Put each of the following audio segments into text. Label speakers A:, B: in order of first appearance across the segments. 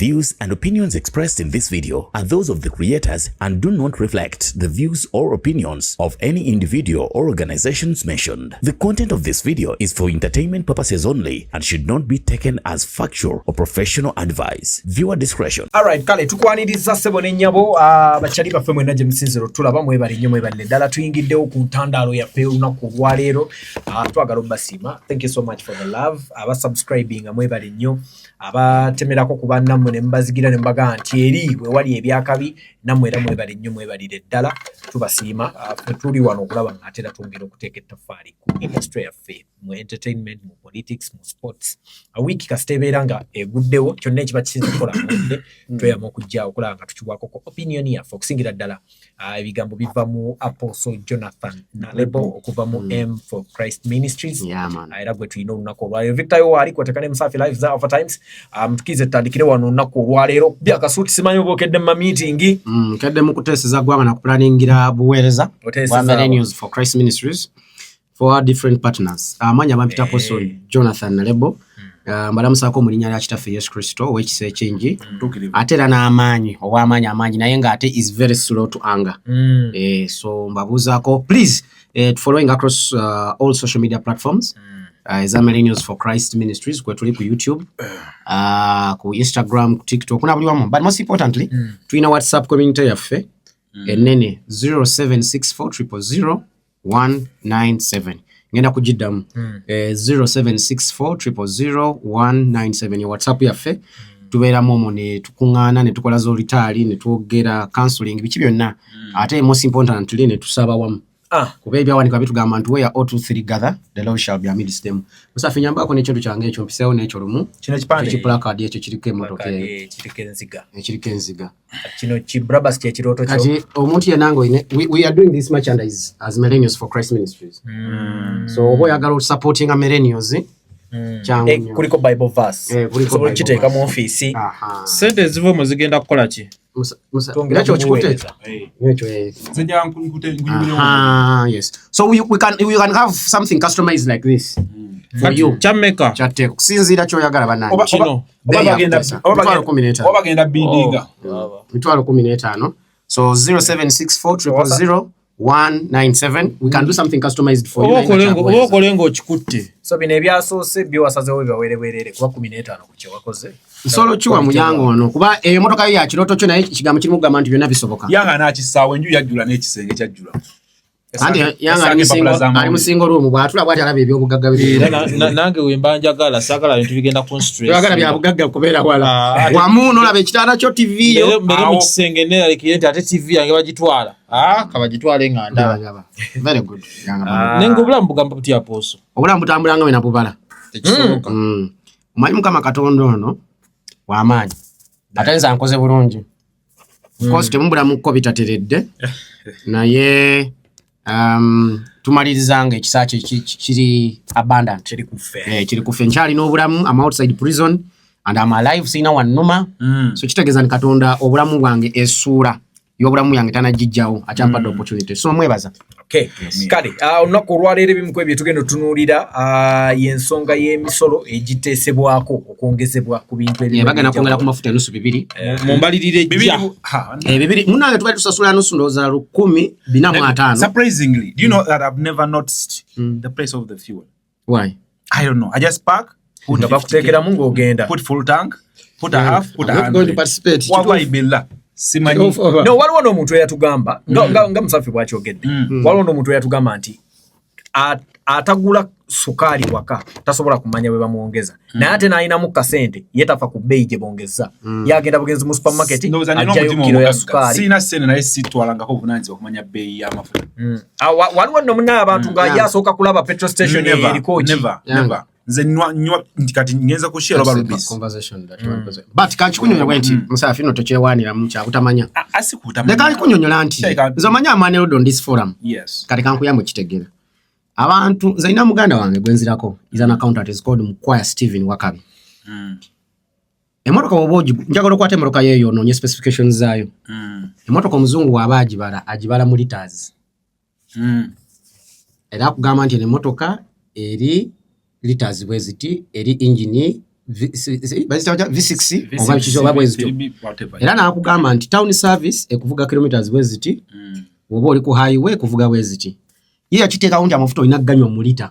A: views and opinions expressed in this video are those of the creators and do not reflect the views or opinions of any individual or organizations mentioned. The content of this video is for entertainment purposes only and should not be taken as factual or professional advice. Viewer discretion.
B: Alright, kale tukwaniriza sebo n'ennyabo bachali baffe mwena gye musinziro tulaba mwebali nnyo mwebali ddala tuyingiddewo ku ntandaalo yaffe olunaku olwaleero twagala obbasiima. Thank you so much for the love. Subscribing mwebali nnyo abatemerako ku bannammwe ne mubazigira ne mbaga nti eri we wali ebyakabi nammwe era mwebali nnyo mwebalire ddala tubasiima. Tuli wano okulaba ng'ate era twongera okuteeka ettaffaali ku industry yaffe mu entertainment, mu politics, mu sports. Wiiki kasita ebeera nga eguddewo kyonna ekiba kisinza okukola mudde tweyama okujja okulaba nga tukiwaako ku opinion yaffe okusingira ddala ebigambo biva mu Apostle Jonathan Nalebo okuva mu M for Christ Ministries. Era gwe tulina olunaku olwaleero Victor yo ali kwatekane Musafi live za over times tukize tutandikire wano olunaku olwaleero bya kasuuti simanyi obokedde mu meeting
C: kedde mu kuteeseza gwanga na kupulaningira buweereza wa Millennials for Christ Ministries for our different partners. Amanya bampita Apostle Jonathan Nalebo mbalamusako mu linnya lya kitaffe Yesu Kristo w'ekisa ekingi ate era n'amaanyi ow'amaanyi naye ng'ate is very slow to anger. So mbabuuzaako please following across all social media platforms is Millennials for Christ Ministries kwe tuli ku YouTube ku Instagram, ku TikTok na buli wamu, but most importantly tulina WhatsApp community yaffe enene 0764000197 ngenda kujiddamu 0764000197 ya WhatsApp yaffe tubeeramu omwo ne tukuŋŋaana ne tukola z'olitaali ne twogera counseling biki byonna ate most importantly ne tusaba wamu kuba ebyawanika bitugamba nti where all two three gather the Lord shall be amidst them. Musafi nyambako n'ekintu kyange ekyo mpiseewo n'ekyo lumu
B: kino kipande
C: ekipulakadi ekyo kiriko emmotoka kiriko enziga
B: kino kibrabas kyekirooto kyo
C: kati omuntu yenna ngoine we are doing this merchandise as Millennials for Christ Ministries. So oba oyagala osupporting Millennials kyangu
B: kuliko Bible verse so kiteeka mu office
D: sente eziva zigenda kukola ki
C: Nacho chikuteeta nacho yes, so we can have something customized like this for you
D: chameka
C: chatte kusinzira kyoyagala banani
D: kino
B: obagenda bidiga
C: mitwalo 15 so 0764000197 we can do something customized for you
D: okolengo chikutte
B: so bino ebyasoose byo wasazewo byawerewerere kuba 15 ku kye wakoze
C: solo chuwa muyango ono kuba emotoka yo ya kiroto kyo naye kigambo kirimu gamba nti byonna bisoboka
E: yanga nakisaawe enju yajjula n'ekisenge kyajjula
C: andi yanga ali musingo room bwatula bwati alaba ebyobugagga biri
D: nange wembanjagala sagala bintu bigenda ku stress
C: yagala bya bugagga kubeera wala wamuno olaba ekitanda kyo TV yo
D: mbere mu kisenge nera likiyente ate TV yange bagitwala kabagitwale nganda
C: very good yanga
D: nengo obulamu bugamba buti Apostle
C: obulamu butambulanga we napubala
D: tekisoboka
C: omanyi Mukama Katonda ono w'amaanyi atenza nkoze bulungi cost temubulamu ko bitateredde naye tumalirizanga ekisaache kiri abundant kiri kufe nkyali n'obulamu am outside prison and am alive sina wannuma so kitegeeza ni Katonda obulamu bwange essuula y'obulamu yange tanagijjawo akyampadde opportunity so mwebaza.
B: Okay, kale olunaku olwaleero ebimu ku ebyo tugenda otunuulira y'ensonga y'emisolo egiteesebwako okwongezebwa ku bintu
C: bagenda kwongera ku mafuta enusu 2
D: mu mbalirire ejja
C: 2 munange tubali tusasula nusu ndowooza 1,405.
E: Surprisingly, do you know that I've never noticed the price of the fuel?
C: Why?
E: I don't know. I just park, put
B: nga bakuteekeramu ng'ogenda,
E: put full tank, put a half, put a 100.
C: I'm not going to participate.
E: Wallahi simanyi.
B: No, waliwo n'omuntu eyatugamba nga Musafi bw'akyogedde waliwo n'omuntu eyatugamba nti atagula sukaali waka tasobola kumanya bwe bamuwongeza naye ate n'alinamu kasente yetafa ku bbeeyi gye bongeza yagenda bugenzi mu supermarket ajjayo kilo ya sukaali
E: sina sente naye sitwalangako obuvunaanyizibwa okumanya bbeeyi y'amafuta
B: waliwo nno munaye abantu nga yasooka kulaba petrol station eriko
E: never nze nywa kati ngenza ku share over rubis
C: conversation that one person but kanchi kunyonyola bwenti Musafi no tokyewanira mu kya kutamanya
E: asikutamanya
C: ne kali kunyonyola nti nze manya amane on this forum
E: yes
C: kati kankuyamwe kitegera abantu nze ina muganda wange gwenzirako is an accountant is called Mkwaya Steven Wakabi emotoka oboji njagala okwate emotoka yeyo no nye specifications zayo emotoka omuzungu wabajibala ajibala mu liters era kugamba nti emotoka eri liters bweziti eri engine V6 oba kichoba bwezito era nakugamba nti town service ekuvuga kilometers bweziti oba oli ku highway kuvuga bweziti ye yakiteeka unti amafuta olina ganywa mu lita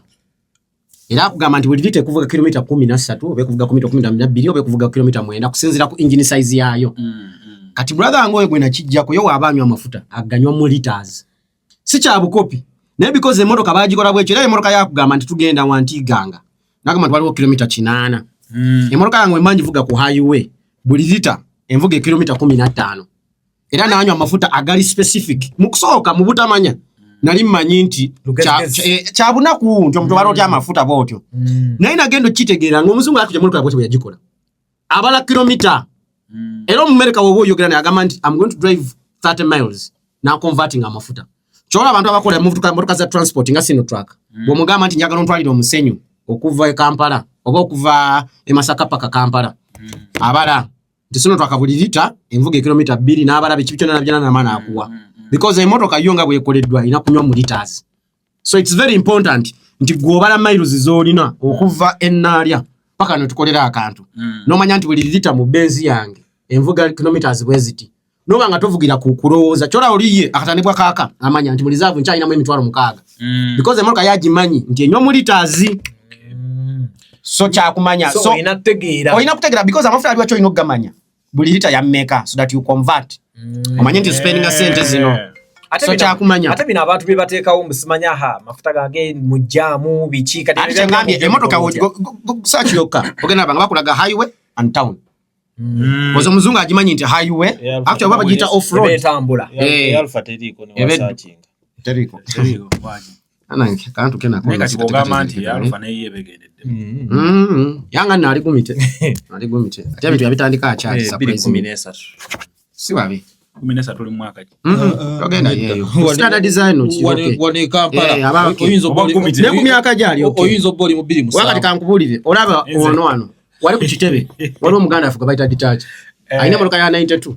C: era akugamba nti buli lita ekuvuga kilometer 13 oba ekuvuga kilometer 12 oba ekuvuga kilometer 9 kusinzira ku engine size yayo kati brother ngoye gwe nakijjako yo wabanywa amafuta aganywa mu liters si kya bukopi naye because emotoka bagikola bwekyo era emotoka yakugamba nti tugenda wantiganga nakama twaliwo kilometer 8 emotoka yangu emanji vuga ku highway buli lita envuga kilometer 15 era nanywa amafuta agali specific mukusooka mu butamanya nali mmanyi nti kya bunaku nti omuntu balotya amafuta bwotyo naye nagendo kitegeera ng'omuzungu akuje emotoka bwotyo yagikola abala kilometer era omumereka wowe oyogera naye agamba nti I'm going to drive 30 miles now converting amafuta chola abantu abakola motoka za transport nga sino truck bomugamba nti njagala ontwalira omusenyu okuva e Kampala oba okuva e Masaka paka Kampala abala tisino twakabulirita envuga kilometer 2 n'abala bikibicho na maana akuwa because emotoka yonga bwekoleddwa ina kunywa mu liters so it's very important nti gwobala miles zolina okuva enalya paka no tukolera akantu no manya nti buli lita mu benzi yange envuga kilometers bweziti no banga tovugira kukulooza chola oliye akatanibwa kaka amanya nti mulizavu nchaina mu emitwalo mukaga because emotoka yagimanyi nti enyo mu liters so cha kumanya so inategeera because amafuta aliwa cho inogamanya buli lita ya meka so that you convert omanye nti spending a cent zino so cha kumanya
B: ate bina abantu bebateekawo musimanya ha mafuta gange mu jamu bichika
C: ate ngambye emotoka search yoka ogenda banga bakulaga highway and town kozo muzungu agimanyi nti highway actually baba gita off road
B: betambula
D: alpha teriko ne searching
C: teriko
E: waje
C: ananke kantu kena
E: ko neka kigogamba nti alpha ne yebegedde
C: yanga nali gumite ate bintu yabitandika acha surprise
D: 2013
C: si wabi
E: 13 tuli mwaka ki
C: ogenda yeyo standard design
D: wone Kampala oyinzo boli
C: ne kumyaka jali
D: oyinzo boli mu 2007
C: wakati kankubulire olaba ono wali ku kitebe wali omuganda afuga baita detach aina motoka ya 92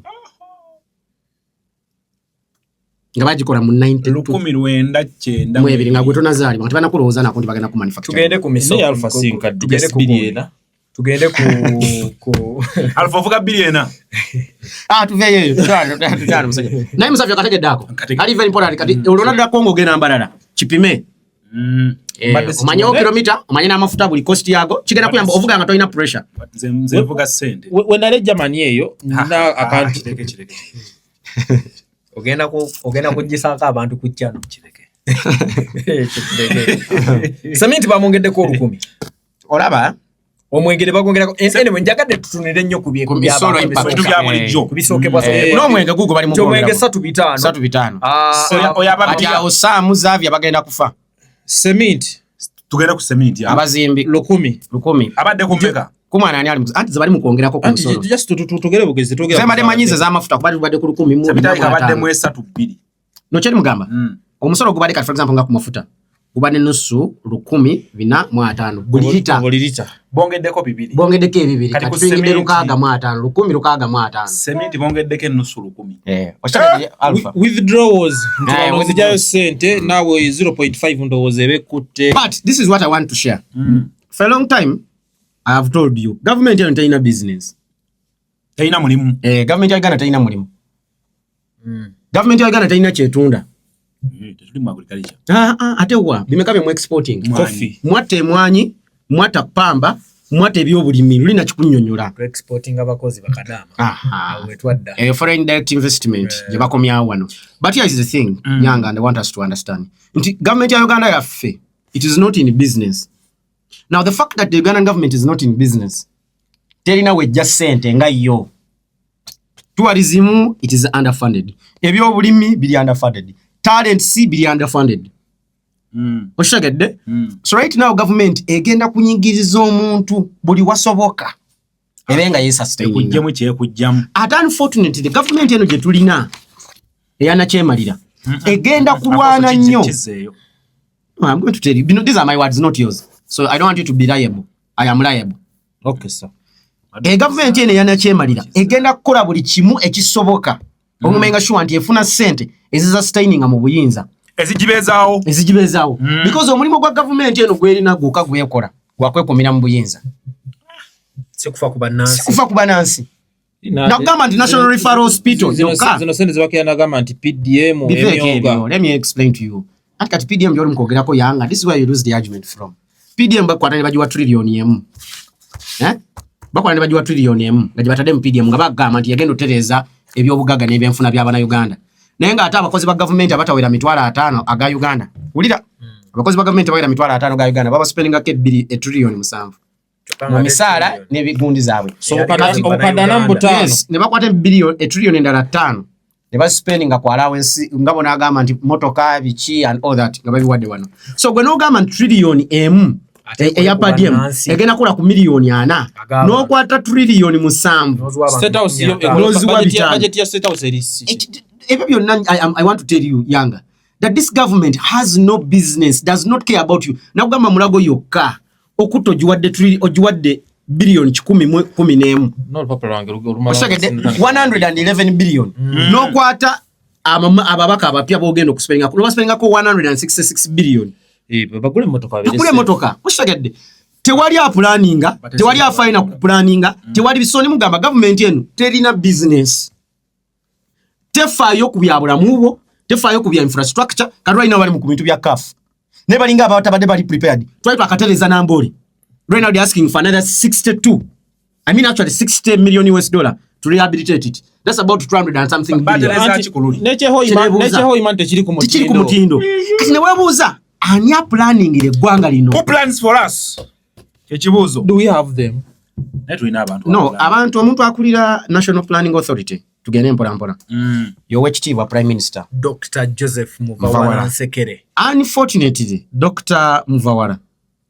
C: ngabajikola mu
E: 19
C: mwebiri nga gwetona zali bantu bana kulooza nako ndi bagenda ku manufacture
B: tugende ku miso
D: alpha sinka biliena
B: tugende ku
E: alpha vuga biliena
C: tuveyo tutano musajja naye musafya kategedako ali very important kati olona da Kongo gena mbalala kipime omanyo kilometer omanya amafuta buli cost yago kigenda kuyamba ovuga nga toina pressure
E: nze vuga sente
D: wenale Germany eyo na account
E: kireke
B: ogenda kujisaka abantu ku channel kireke saminti bamongedde ko 10
C: olaba
B: omwengere bagongerako anyway njagadde tutunire nnyo ku
C: by'abisolo
E: impact bya bulijjo
B: kubisokebwa
C: no mwenge gugu bali mu
B: mwenge 3
C: oyaba ati osamu zavya bagenda kufa
D: cement
E: tugenda ku cement
C: abazimbi 10
E: abadde kumbeka
C: kumwana ani ali anti zabali mu kongerako ku musolo
D: just tugere bugezi tugere
C: sema de manyize za mafuta kubali badde ku 10 mu
E: cement abadde mu 3
C: no cheri mugamba omusolo gubali for example nga ku mafuta gubane nusu 10,405 buli lita
E: bongeddeko 2
C: bongeddeko 2 kati twingide lukaga mu 5 10,000
E: cement bongeddeko nusu 10
C: alpha
D: withdrawals ntibamuzijayo sente nawe 0.5 ndowoze bekutte
C: but this is what I want to share for a long time I have told you government yangu taina business
E: taina mulimu
C: government yangu taina mulimu government yangu taina chetunda
E: tuli mu agriculture
C: ate wa bimekabe mu exporting
E: coffee
C: mwate mwanyi mwata pamba mwate byobulimi lina kikunnyonnyola
B: exporting abakozi bakadama wetwadda
C: foreign direct investment je bakomya wano but here is the thing nyanga and I want us to understand nti government ya Uganda yaffe it is not in business now the fact that the Ugandan government is not in business telina we just sente nga yo tourism it is underfunded ebyobulimi bili underfunded talent si bili underfunded oshagedde so right now government egenda kunyingiriza omuntu buli wasoboka ebenga yesustain
E: kujjamu kye kujjamu
C: at unfortunately the government eno je tulina eyana kyemalira egenda kulwana nnyo I'm going to tell you these are my words not yours so I don't want you to be liable I am liable
D: okay sir
C: government eno eyana kyemalira egenda kukola buli kimu ekisoboka omumenga sure nti efuna sente ezizastaining mu buyinza
E: ezijibezaawo
C: because omulimu gwa government eno gweri nagwo kagwekola gwakwekomera mu buyinza
B: sikufa
C: kuba nansi na government National Referral Hospital
D: zino sente zibakira government PDM emyoga.
C: Let me explain to you. At PDM byoli mkogerako yanga, this is where you lose the argument from. PDM bakwatane bajiwa trillion emu. Bakwatane bajiwa trillion emu. Gajibatade mu PDM nga bagamba nti yagenda otereza ebyobugaga n'ebyenfuna by'abana Uganda. Naye nga ate abakozi ba government abatawera mitwalo 5 aga Uganda. Wulira abakozi ba government abawera mitwalo 5 ga Uganda baba spendinga ke trillion 7. Mu misaala n'ebigundi zaabwe.
D: So okadana mbutano.
C: Yes, ne bakwate trillion endala 5. Ne ba spendinga kwa allowance ngabona agamba nti motoka bichi and all that nga babiwadde wano. So gwe no gamba trillion emu eya PDM egenda kula ku milioni 4 n'okwata trillion 7.
D: State House budget ya State House erisi.
C: I want to tell you, Younger, that this government has no business, does not care about you. Na kugamba Mulago yokka okuto ojuwadde billion 10
D: no papa wange
C: 111 billion no kwata ababaka abapya bogenda okuspendinga no baspendinga ko 166 billion
D: bagule
C: motoka kushagedde tewali planninga tewali afina ku planninga tewali bisoni mugamba government yenu terina business tefayo kubyabulamubo tefayo kubya infrastructure kadwa ina bali mu kubintu bya CAF ne balinga abatabade bali prepared twaitwa akateleza nambole right now they asking for another 62 I mean actually 60 million US dollar to rehabilitate it. That's about 200 and something billion.
D: Neche ho imante chiri ku
C: mutindo kati ne webuza ani planning ile gwanga lino
E: who plans for us ekibuzo
D: do we have them
E: netwina abantu
C: no abantu omuntu akulira National Planning Authority tugene mpola yowe kitiibwa Prime Minister
B: Dr. Joseph Muvawara Nsekere.
C: Unfortunately Dr. Muvawara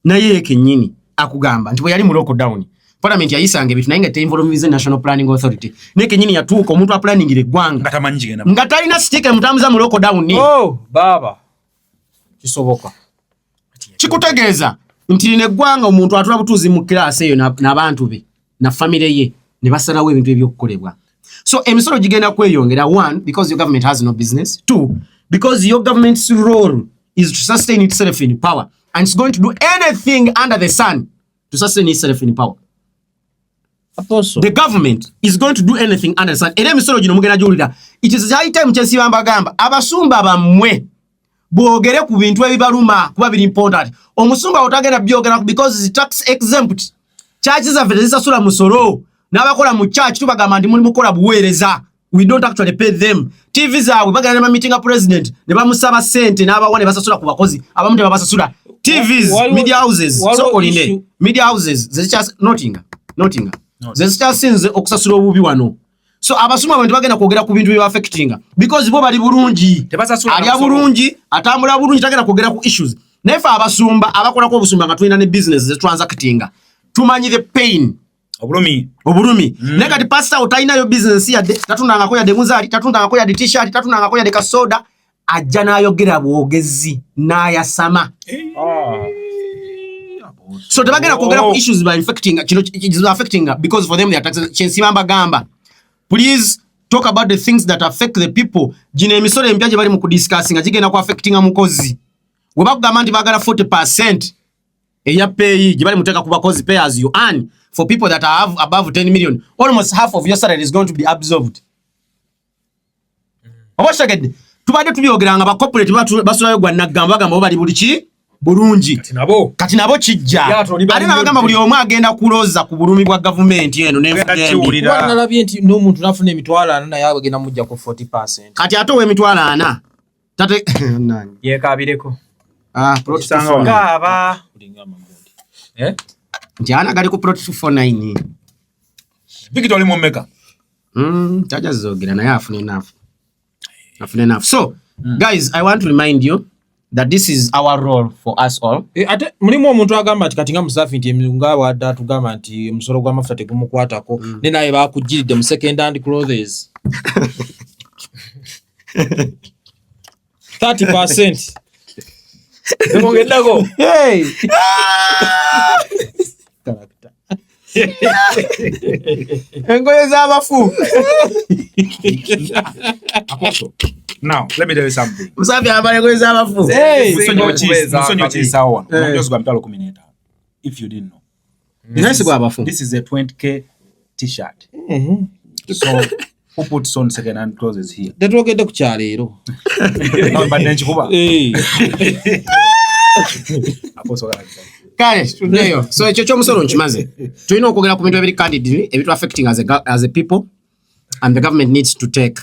C: naye kenyini akugamba nti bwe yali mu lockdown Parliament yayisange bitu naye nga te involve National Planning Authority neke nyini yatuuka omuntu a planning ile gwanga
E: ngatamanjigena
C: ngatalina stike mutambuza mu lockdown ni
D: baba kisoboka
C: kikutegeeza nti ne gwanga omuntu atula butuzi mu class eyo n'abantu be na family ye ne basalawo ebintu ebyokukolebwa. So emisolo gigenda kweyongera, 1 because your government has no business, 2 because your government's role is to sustain itself in power and it's going to do anything under the sun to sustain itself in power.
D: Apostle.
C: The government is going to do anything under the sun. Ere emisolo gino mugenda julira. It is high time kyesiba mbagamba abasumba bamwe boogere ku bintu ebibaluma kuba biri important. Omusumba otagenda byogera because is tax exempt. Churches have zisasula musoro. N'abakola mu church tubagamba ndi mulimu kola buweereza. We don't actually pay them. TV zaabwe bagenda na meeting a president ne bamusaba sente n'abawane basasula ku bakozi abamu te babasasula. TVs, media houses, so oline. Media houses zichas notinga. Zesichasinze okusasula obubi wano. So abasuma abantu bagenda kwogera ku bintu bya affectinga because bo bali bulungi.
B: Tebasasula
C: ali bulungi atambula bulungi tagenda kwogera ku issues. Nefa abasumba abakola ko obusumba nga tulina ne business ze transactinga. Tumanyi the pain. Obulumi. Nekati pastor utaina yo business ya tatunda ngako ya demuzali, tatunda ngako ya t-shirt, tatunda ngako ya de kasoda, ajja nayogera bwogezi nayasama. So tebagenda kwogera ku issues by infecting is affecting because for them they are taxes chensibamba gamba. Please talk about the things that affect the people. Jine emisoro empya gye bali mu kudiscussinga gigenda ku affecting mukozi. We bagamba nti bagala 40% eya pay gye bali muteka ku bakozi pay as you earn. For people that have above 10 million, almost half of your salary is going to be absorbed. Obashagede tubade tubyogeranga ba corporate basulayo gwa nagamba bagamba bali bulichi bulungi kati nabo kijja ate nabagamba buli omu agenda kuloza ku bulumi bwa government yeno n'enfugenda
D: wana labye nti n'omuntu nafuna emitwalo 4 naye agenda mujja ku 40%.
C: kati ate we emitwalo 4 tate nani
B: yekabireko
C: protestanga
B: aba
D: kulinga amagondi
C: nti ana gali ku plot 249
E: Victor Limomeka
C: taja zogera naye afune enough. So guys, I want to remind you that this is our role for us all.
D: Ate mulimu omuntu agamba ati katinga musafi nti nga wadda tugamba nti musoro gwa mafuta tegumukwatako ne naye bakujjiride mu second hand clothes 30%.
B: Ngedako.
D: Hey.
C: Engoye z'abafu.
E: Now, let me tell you something.
C: Musafi abale engoye z'abafu.
E: Musonyo chisawa. Ndio zwa mtalo 15. If you didn't know. This is a 20K t-shirt. So who puts on second-hand clothes here?
D: Tetwogedde ku kyaleero.
E: Mbadde nkikuba.
C: Kale tuddeyo. So ekyo ky'omusolo nkimaze. Tulina okwogera ku bintu ebiri candidly ebitu affecting as a people, and the government needs to take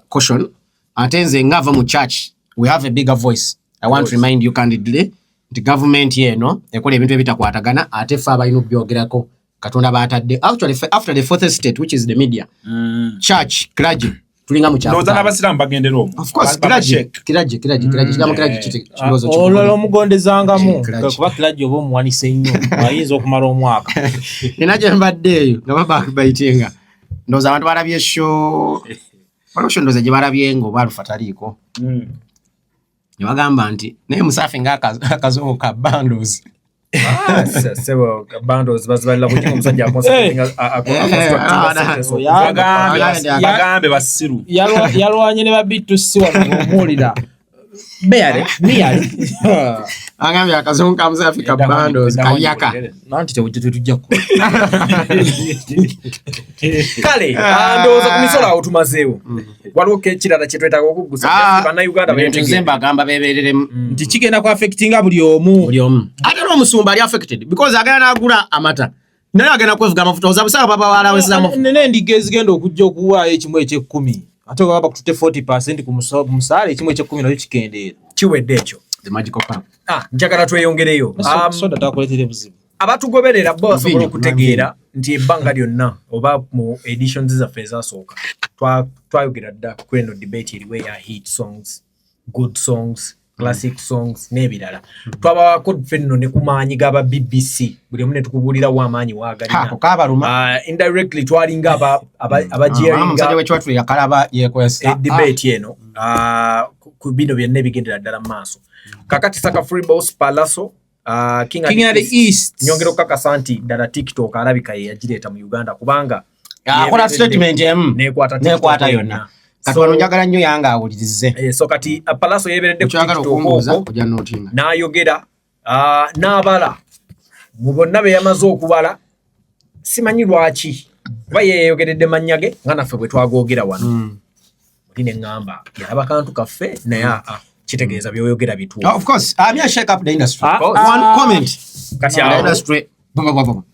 C: caution. Ate nze ngava mu church, we have a bigger voice. I want to remind you candidly, the government yeno ekola ebintu ebitakwatagana ate ffe abalina okubyogerako Katonda batadde. Actually after the fourth estate, which is the media, church clergy tulinga mu kyalo.
E: Ndoza n'abasiramu bagendera omwo.
C: Of course clergy kigamu clergy kirozo kyo.
D: Ololo omugondezangamu kuba clergy oba omuwanise nnyo ayinza okumala omwaka.
C: Ninaje mbadde eyo nga babayitenga. Ndoza abantu balabye show. Balosho ndoza gye balabye ngo balufataliiko. Ne bagamba nti naye Musafi ng'akazo ka bundles.
B: Sebo bundles bazibalira kukinga omusajja
E: bagambe basiru
D: yalwanye ne babittu si wano omuwulira beale
C: agambye akazo ka Musafi ka bundles kayaka
D: nanti tewujje tetujja kukola
B: kale ndowooza ku misolo awo tumazeewo waliwo kirala kye twetaaga okugusa bannayuganda
C: Zemba agamba beebereremu
D: nti kigenda ku affectinga buli omu
C: ate n'omusumba ali affected because agenda n'agula amata naye agenda kwevuga amafuta ozabusaba baba walawesamu
D: nene endiga ezigenda okujja okuwaayo ekimu eky'ekkumi ate nga bakutute 40% ku musaala ekimu eky'ekkumi nakyo kikendeera
B: kiwedde ekyo
C: the magical pound.
B: Njagala tweyongereyo
D: soda takuleetera buzibu
B: abatugoberera bo basobola okutegeera nti ebbanga lyonna oba mu editions zaffe ezasooka twayogera dda ku eno debate eriwo eya hit songs, good songs, classic songs n'ebirala twabawako ffe nno ne ku maanyi g'aba BBC buli omu ne tukubuulirawo amaanyi waagalina indirectly twalinga abajeeringa debate eno ku bino byonna ebigendera ddala mu maaso kakati Saka Free Boss Pallaso King of the East nyongera okukakasa nti ddala TikTok alabika ye yagireeta mu Uganda kubanga
C: akola statement nekwata yonna kati wano njagala nnyo yanga awulirize
B: so kati Pallaso yeeberedde ku TikTok n'ayogera n'abala mu bonna be yamaze okubala simanyi lwaki kuba yeeyogeredde mannya ge nga naffe bwe twagoogera wano oli ne ŋŋamba yalaba kantu kaffe naye kitegeeza byoyogera bituufu.
C: Of course, I'm here shake up the industry. One comment.
B: Kati
C: the industry.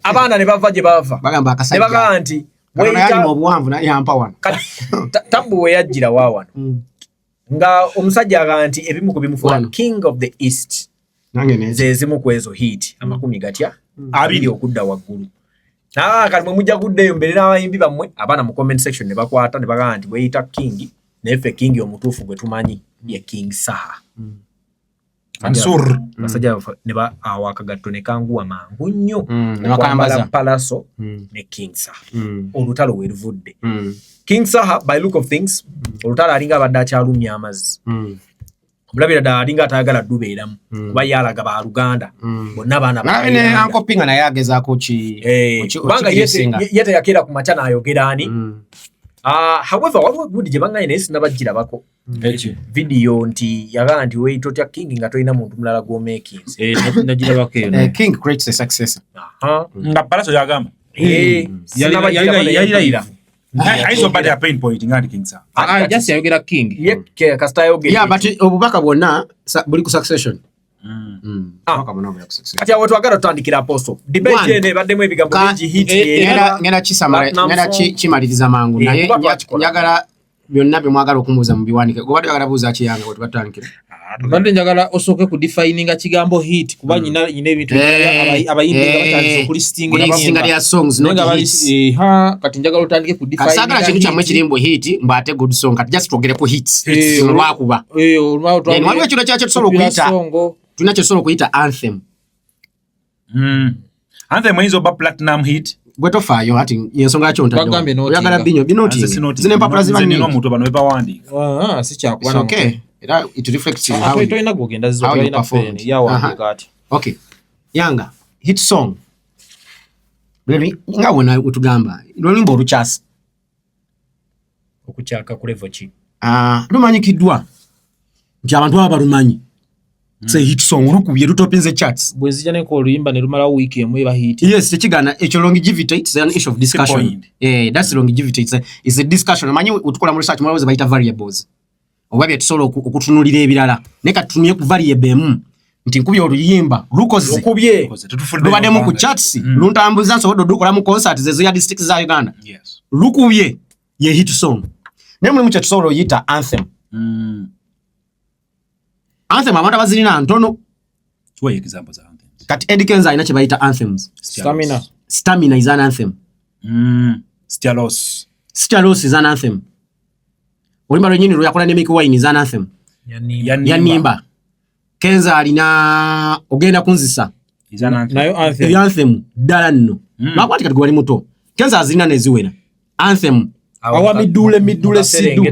B: Abaana ne bava gye bava.
C: Bagamba akasajja.
B: Ne bagamba nti
C: weyita mu buwanvu naye yampa wano.
B: Tabu we yajjira wa wano. Nga omusajja agamba nti ebimu ku bimufuula King of the East.
C: Nange neze.
B: Ze zimu ku ezo hit amakumi gatya abiri okudda waggulu. Kati mwe mujja kuddeyo mbere n'abayimbi bammwe abaana mu comment section ne bakwata ne bagamba nti weyita King naye ffe King omutuufu gwe tumanyi ye King Saha.
E: Mansur.
B: Basajja ne ba awakagatto ne kanguwa mangu nnyo. Bakambaza Pallaso ne King Saha. Olutalo we luvudde. King Saha by look of things olutalo alinga abadde akyalumya amazzi. Omulabira ddala alinga atayagala ddubeeramu kuba yalaga ba Luganda bonna baana
C: ne ankopinga naye agezaako
B: kubanga ye teyakeera ku makya n'ayogera ani. However, waliwo good gye banganye naye sinabagirabako video nti yagaa nti weyita otya King nga tolina muntu mulala gw'omakings.
D: Nagirabako eyo.
C: King creates a successor.
E: Nga Pallaso yagamba
B: yalirayira
E: ayinza obadde ya pain point nga ndi King Saha.
D: Just yayogera King.
B: Ye kasita ayogera.
C: Yeah, but obubaka bwonna buli ku succession.
B: Kati awo twagala tutandikira Apostle. Debate ene baddemu ebigambo bingi hit
C: ngenda kisamala ngenda kimaliriza mangu naye njagala byonna bye mwagala okumuuza mu biwanike gobadde yagala buuza kiyanga bwe tubatandikira.
D: Bande njagala osooke ku defininga kigambo hit kuba nyina ebintu abayimbi nga batandise okulistinga
C: ya songs not hits.
D: Kati njagala otandike ku defininga.
C: Kasagala kintu kyamwe kirimbo hit mbate good song kati just twogere ku hits. Olwakuba. Waliwo ekiro kyakyo tusobola okuyita tunacho solo kuyita anthem.
E: Anthem ayinza oba platinum hit.
C: Gwe tofaayo ati yensonga yakyo ntadde. Oyagala binoti. Zine mpapula ziba nnyo.
E: Zine omuntu bano bebawandiika.
D: Si kyakubana.
C: Okay. It reflects in how
D: toyina kugenda zizolina pen yawandiika ati.
C: Okay. Yanga hit song. Really nga wona utugamba. Lwolimbo olukyasi.
B: Okukyaka ku level ki?
C: Lumanyikiddwa. Nti abantu aba balumanyi. It's a hit song. Lukubye lutopinze charts.
D: Bwezija ne ko luyimba ne lumala week emu eba hit.
C: Yes, tekigana ekyo longevity, it's an issue of discussion. That's longevity. It's a discussion. Manyi utukola mu research mwaweza baita variables. Obabye tusolo okutunulira ebirala. Neka tutumye ku variable emu. Nti nkubye oluyimba lukoze.
B: Lukubye.
C: Lubadde mu ku charts. Luntambuza so dukola mu concert zezo ya districts za Uganda.
E: Yes.
C: Lukubye ye hit song. Nemwe mu chatusolo yita anthem. Anthem amata bazirina ntono.
E: Chwa examples of anthems.
C: Kati Eddie Kenza ina chebaita anthems. Stamina is an anthem. Stialos is an anthem. Olimba lwenyini lwakola ne Make Wine is an anthem. Yanimba. Kenza alina ogenda kunzisa.
E: Is an anthem.
D: Nayo anthem.
C: The anthem dala nno. Lwakwati kati gwali muto. Kenza azina neziwena. Anthem.
D: Awa midule sidu.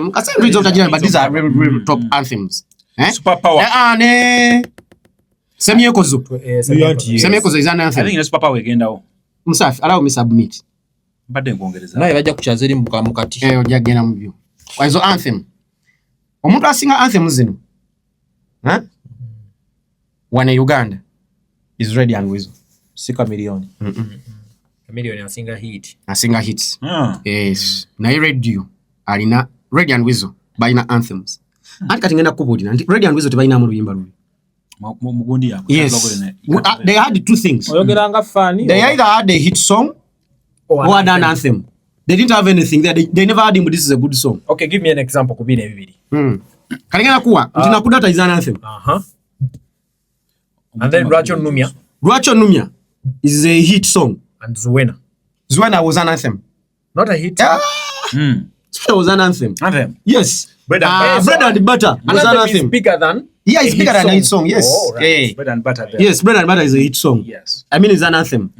C: Mkasa ndio utajina, but these are real top anthems.
E: Superpower.
C: Ne Semyekozo. Semyekozo is an anthem.
E: I think it's superpower egenda o.
C: Musafi, allow me submit.
E: Mbadde ngongereza.
D: Naye bajja kukyazeri mukati.
C: Ojja gena mu byo. Kwa hizo anthem. Omuntu asinga anthem zino. Wana Uganda is ready and wisdom.
D: Sika milioni.
B: Milioni asinga hit.
C: Asinga hits. Yes. Na radio alina ready and wisdom baina anthems. Anti kati ngenda kubulira nti ready and wisdom tebaina mu luyimba luli.
E: Mugundi yako.
C: Yes. They had two things.
D: Oyogeranga fani.
C: They either had a hit song or an anthem. They didn't have anything there. They never had him, this is a good song.
B: Okay, give me an example kubine bibiri.
C: Kalingana kuwa ntina kudata is an anthem.
B: And then Rwacho
C: Numia is a hit song.
B: And Zuwena
C: was an anthem.
B: Not a hit.
C: Zuwena was an anthem.
E: Anthem.
C: Yes.
E: Bread and
C: butter was an anthem.
B: Is bigger than.
C: Yeah, it's bigger than a hit song. Yes.
B: Oh, right.
E: Bread and butter there.
C: Yes, bread and butter is a hit song.
E: Yes.
C: I mean, it's an anthem.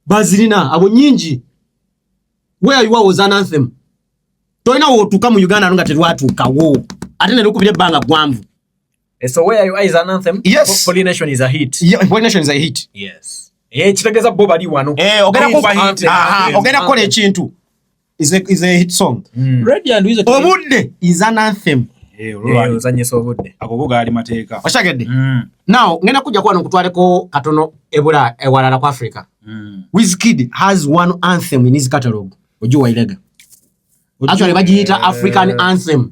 C: Bazirina abo nyingi. Where you was an anthem. Toina wotuka mu Uganda nunga terwatuka wo. Ate ne lukubire banga gwanvu.
B: So where you is an anthem?
C: Yes.
B: Pollination is a hit.
C: Yeah, Pollination is a hit.
B: Yes. Kitegeza Bob ali wano.
C: Ogenda kola ekintu is a hit song.
D: Ready and Wisdom.
C: Obudde is an anthem.
B: Ozanyesa obudde.
E: Agogo gali mateeka.
C: Washagedde. Now ngenda kujja kwa nkutwaleko katono ebula ewalala kwa Africa. Wizkid has one anthem in his catalog. Ojuwa ilega. Actually bagiyita African anthem.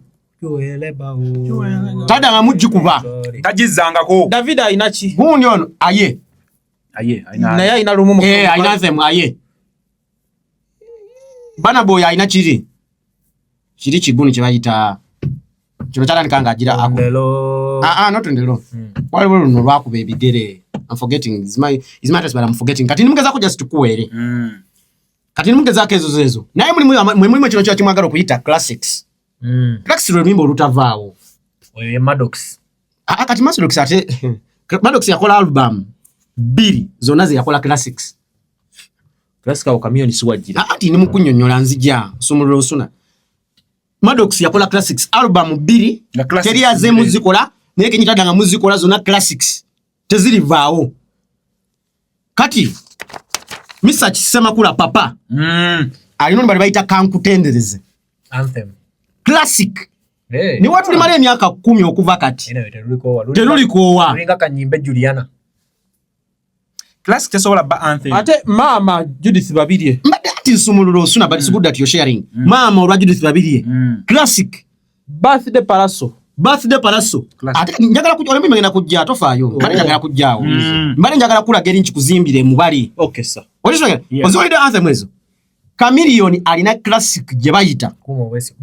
C: Tada ngamujikuba.
E: Tajizangako.
D: David ayinachi.
C: Gundi ono aye.
D: Naye ayina lumu.
C: Ayina anthem aye. Bana boy ayina kiri. Kiri kiguni kye bayita. Kino kyatandika agira ako. Not ndelo. Waliwo luno lwakuba ebigere. I'm forgetting. It's my but I'm forgetting. Kati nimugeza ko just kuwere. Kati nimugeza kezo zezo. Naye mulimu kino kyakimwagala okuyita classics. Classics lwemimbo olutavaawo.
B: Oyo ye Maddox.
C: Kati Maddox ate Maddox yakola album 2 zonna ze yakola classics.
D: Classics awo kamiyoni siwajira.
C: Ati ni mukunnyonnyola nzija osumulula osuna. Maddox yakola classics album 2 teri aze muzikola naye kenyitadda nga muzikola zonna classics tezirivaawo. Kati Mr. Kisemakula papa alino bali bayita kankutendereze
B: Anthem.
C: Classic. Ni watu limale emyaka 10 okuva kati. Telulikoowa.
B: Lulinga kanyimbe Juliana.
E: Classic tesobola ba anthem.
D: Ate mama Judith Babirye.
C: Mbadde ati nsumulula osuna, but it's good that you're sharing. Mama olwa Judith Babirye. Classic.
D: Birthday Pallaso. Ate njagala kujja olembe ngenda kujja tofaayo. Mbadde njagala kujjaawo. Mbadde njagala kulaga eri nkikuzimbire mubali. Okay sir.
C: Olisogera. Ozolide anthem ezo. Chameleon alina classic gye bayita.
B: Kuma wesi.